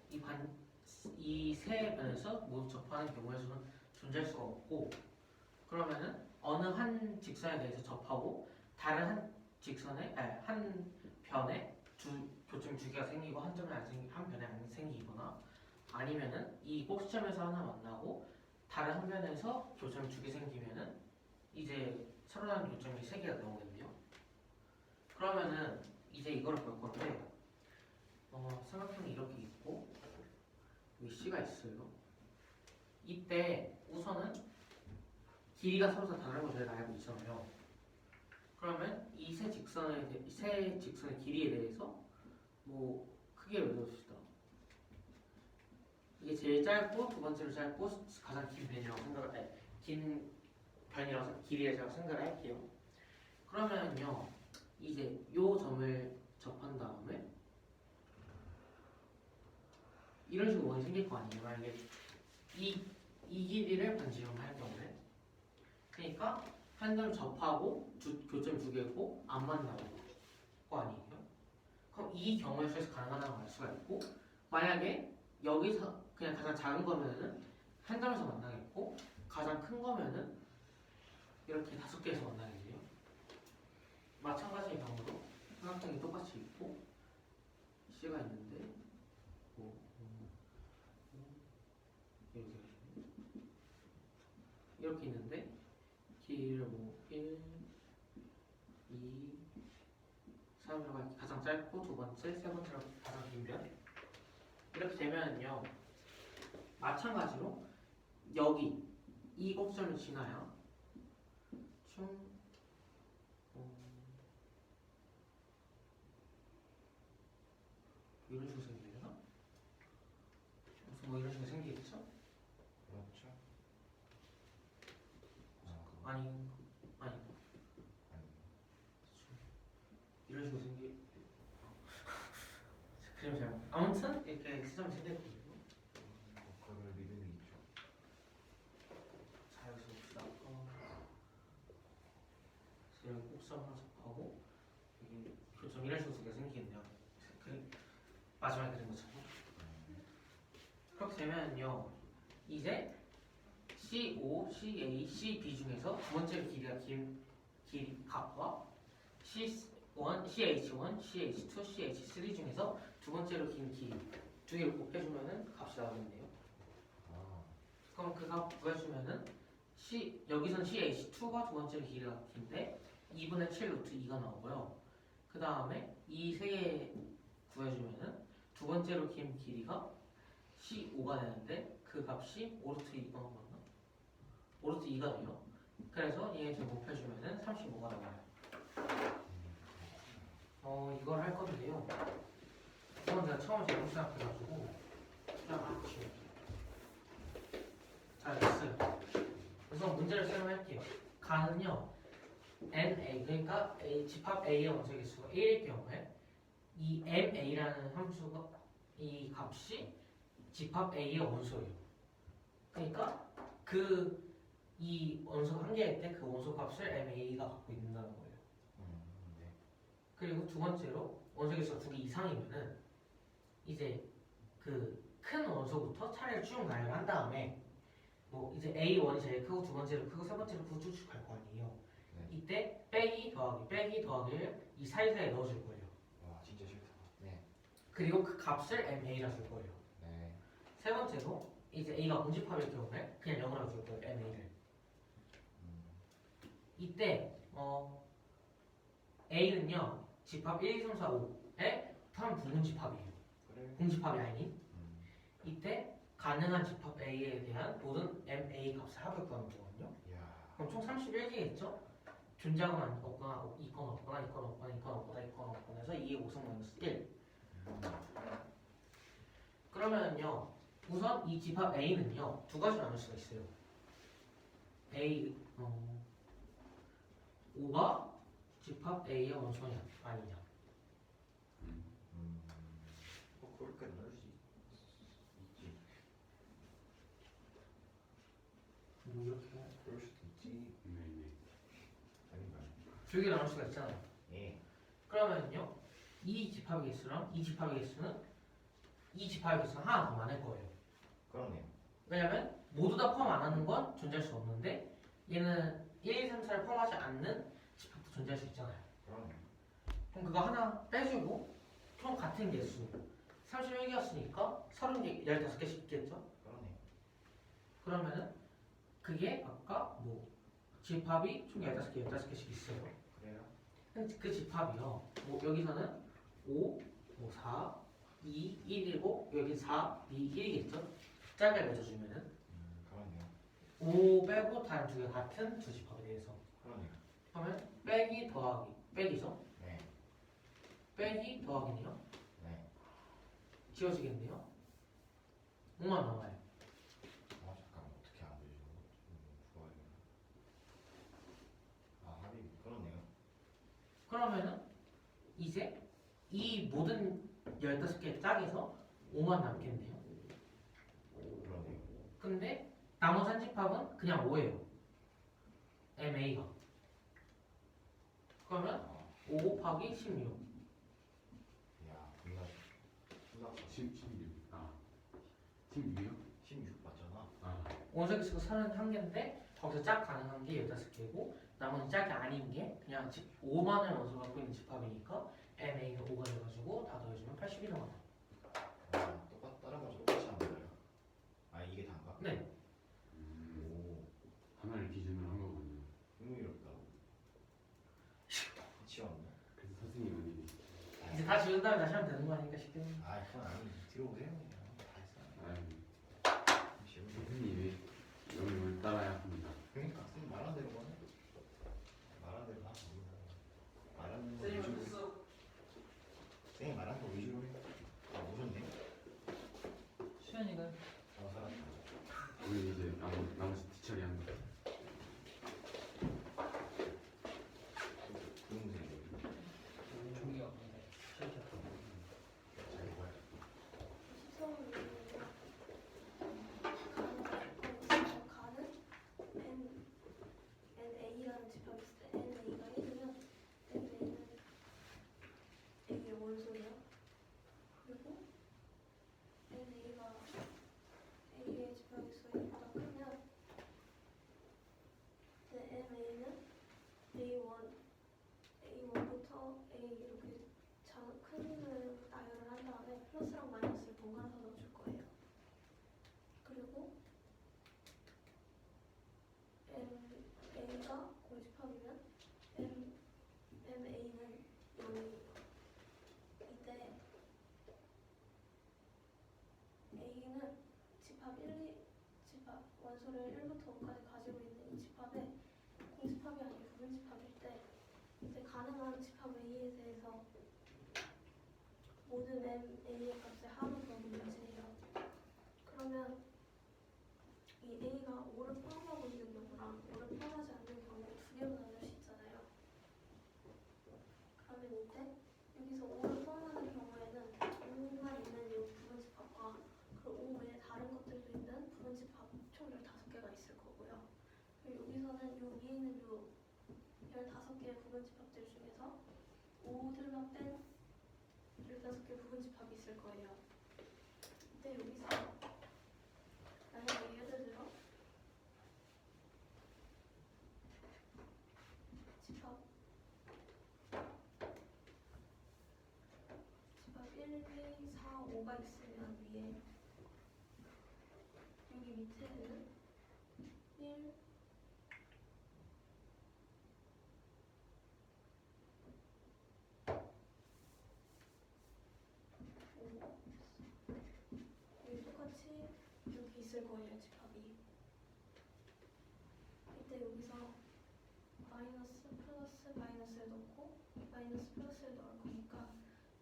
이 세 변에서 모두 접하는 경우에서는 존재할 수가 없고, 그러면은 어느 한 직선에 대해서 접하고 다른 한 직선에 한 변에 교점이 두 개가 생기고 한 변에 안 생기거나, 아니면은 이 꼭지점에서 하나 만나고 다른 한 변에서 교점이 두 개 생기면은 이제 서로 다른 교점이 세 개가 나오겠네요. 그러면은 이제 이거를 볼 건데, 삼각형이 이렇게 있고 여기 C가 있어요. 이때 우선은 길이가 서로 다 다른 걸 저희가 알고 있잖아요. 그러면 이 세 직선의 길이에 대해서 뭐 크게 외워봅시다. 이게 제일 짧고 두 번째로 짧고 가장 긴 변이라고 길이라고 생각을 할게요. 그러면요, 이제 요 점을 접한 다음에 이런 식으로 원이 생길 거 아니에요. 만약에 이 길이를 반지름 할 경우에, 그러니까 한 점 접하고 교점 두 개고 안 만나고 거 아니에요. 그럼 이 경우에서 가능하다는 걸 알 수가 있고, 만약에 여기서 그냥 가장 작은 거면은 한 점에서 만나겠고, 가장 큰 거면은 이렇게 다섯 개에서 만나겠네요. 마찬가지의 경우로 삼각형이 똑같이 있고 C가 있는데 이렇게 있는데 길이를 1, 2, 3이라고 가장 짧고 두 번째, 세 번째로 가장 긴 변. 이렇게 되면요, 마찬가지로 여기 이 꼭지점을 지나야 총 이런 식으로 생기려나? 무슨 뭐 이런 식으로 생기겠죠? 그렇죠. 아니 이런 식으로 그림 잘 아무튼 이렇게 시점이 생겼거든요. 그걸 믿음이 있죠. 자, 여기서 봅시다. 여기 꼭지점 하나 접하고 여기 교점 이런 식으로 생기겠네요. 마지막에 그린 것처럼. 그렇게 되면요, 이제 C5, CA, CB 중에서 두 번째 길이가 길이 값과 CH1, CH2, CH3 중에서 두 번째로 긴 길이 두 개를 곱해주면은 값이 나오겠네요. 그럼 그 값 구해주면은 여기선 CH2가 두 번째로 길이가 긴데 2분의 7 루트 2가 나오고요. 그 다음에 이 세 개 구해주면은 두 번째로 긴 길이가 C5가 되는데 그 값이 5루트 2가 맞나? 5루트 2가 돼요. 그래서 얘 좀 곱해주면은 35가 나와요. 이걸 할 건데요. 이건 제가 처음에 잘못 생각해가지고 그냥 자, 됐어요. 우선 문제를 설명할게요. 가는요, NA, 그러니까 집합 A의 원소 개수가 1일 경우에 이 MA라는 함수가 이 값이 집합 A의 원소예요. 그러니까 이 원소가 한 개일 때 그 원소 값을 MA가 갖고 있는다는 거예요. 네. 그리고 두 번째로 원소 개수가 두 개 이상이면은 이제 그 큰 원소부터 차례를 쭉 나열한 다음에 뭐 이제 A1이 제일 크고 두 번째로 크고 세 번째로 크고 쭉쭉 갈 거 아니에요. 네. 이때 빼기 더하기를 이 사이사이에 넣어줄 거예요. 와 진짜 싫다. 네. 그리고 그 값을 MA라 줄 거예요. 네. 세 번째로 이제 A가 공집합일 경우에 그냥 0이라고 줄 거예요. MA를. 이때 A는요, 집합 1, 2, 3, 4, 5의 한 부분집합이에요. 그래. 공집합이 아닌. 이때 가능한 집합 A에 대한 모든 MA 값을 합격하는 거거든요. 야. 그럼 총 31개겠죠? 존재하거나 없거나 있거나 없거나 있거나 없거나 있거나 없거나 있거나 없거나 해서 2의 5승 마이너스 1. 그러면요, 우선 이 집합 A는요 두 가지로 나눌 수가 있어요. A 5가 집합 A의 원소냐 아니냐. 그렇게 넣을 수 있죠. 그럴 수도 있지. 네네. 아닌가요? 두 개 나눌 수가 있잖아요. 예. 그러면요, 이 집합의 개수랑 이 집합의 개수는 이 집합의 개수는 하나 더 많을 거예요. 그러네요. 왜냐면 모두 다 포함 안 하는 건 존재할 수 없는데 얘는 1, 2, 3, 4를 포함하지 않는 집합도 존재할 수 있잖아요. 그러네요. 그럼 그거 하나 빼주고 총 같은 개수 31개였으니까 15개씩 있겠죠? 그러네요. 그러면은 그게 아까 뭐 집합이 총 15개, 15개씩 있어요. 그래요? 그 집합이요. 뭐 여기서는 5, 뭐 4, 2, 1이고 여기 4, 2, 1이겠죠? 짝을 맺어주면은 그러네요. 5 빼고 다른 두 개 같은 두 집합에 대해서 그러네요. 하면 빼기 더하기 빼기죠? 네. 빼기 더하기네요. 네. 지워지겠네요. 5만 남아요. 잠깐 어떻게 안 되죠? 좋아요. 합이 그러네요. 그러면은 이제 이 모든 15개 짝에서 5만 남겠네요. 그러네요. 근데 나머지 한 집합은 그냥 5예요. MA가. 그러면 5 곱하기 16. 야, 분석 16. 아 16이요? 16 맞잖아. 아 원석이 수가 31개인데 거기서 짝 가능한 게 15개고 나머지 짝이 아닌 게 그냥 5만을 원소 갖고 있는 집합이니까 MA가 5가 돼가지고 다 더해주면 81이 나와요. 다른 거죠. 똑같이 하는 거예요. 이게 단가? 네. 오, 하나를 기준으로 한 거군요. 흥미롭다. 치웠네. 그래서 선생님은 이제 다 지운 다음에 다시 하면 되는 거 아닌가 싶긴 해요. 그건 아니지. 들어오세요. 그냥 다 했어. 아, 지금 선생님이 명령을 따라야 합니다. 그러니까 선생님 말한 대로 만 말한 대로 하. 말하는 거 위주로. 선생님 말한 거 위주로 해. 오셨네. 수현이가 살았다. 우리 이제 나머지 뒤처리 하는 거. 분홍색. 종이가 없는데. 잘 보여. 가는 NA라는 집합이 있을 때 NA가 1이면 NA는 A의 원소예요. 그리고 NA가 A의 집합에서 1보다 크면 MA는 A1부터 A 이렇게 큰 수를 나열을 한 다음에 플러스랑 마이너스를 번갈아서 넣어줄 거예요. 그리고 MA가 고집합이면 MA는 여기 이때 A는 집합 집합 원소를 1부터 5까지 가지고 있는 이 집합에 공집합이 아닌 부분집합일 때 이제 가능한 집합 A에 대해서 모든 A의 값에 합을 구하는 문제예요. 그러면 이 A가 5를 포함하고 있는 경우랑 5를 포함하지 않는 경우 두 개로 나눌 수 있잖아요. 그러면 이때 여기서 5를 포함하는 경우에는 5만 있는 이 부분집합과 그 5 외에 다른 것들도 있는 부분집합 총 15개가 있을 거고요. 그리고 여기서는 요 위에 있는 요 15개의 부분집합들 중에서 5들만 뺀 15개 부분집합이 있을 거예요. 이때 여기서 만약에 예를 들어 집합 1, 2, 4, 5가 있으면 위에 여기 밑에는 1, 5 여기 똑같이 이렇게 있을 거예요. 집합이 이때 여기서 마이너스 플러스 마이너스를 넣고 마이너스 플러스를 넣을 거니까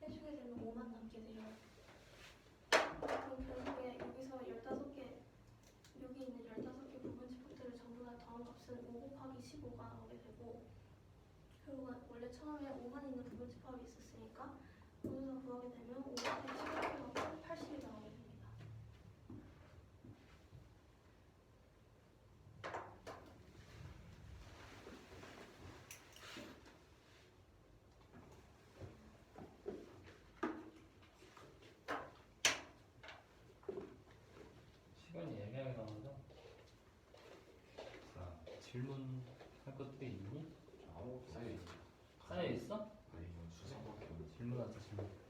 해주게 되면 5만 남게 돼요. 그럼 결국에 여기서 15개 여기 있는 15개 부분집합들을 전부 다 더한 값은 5 곱하기 15가 나오게 되고 그리고 원래 처음에 5만 있는 부분집합이 있었으니까 여기서 구하게 되면 5 곱하기 15가 80이 나오게 됩니다. 질문할 것들이 있니? 아무것도 쌓여 있어. 쌓여 있어? 아니 이건 수상밖에 없는 질문하자 질문.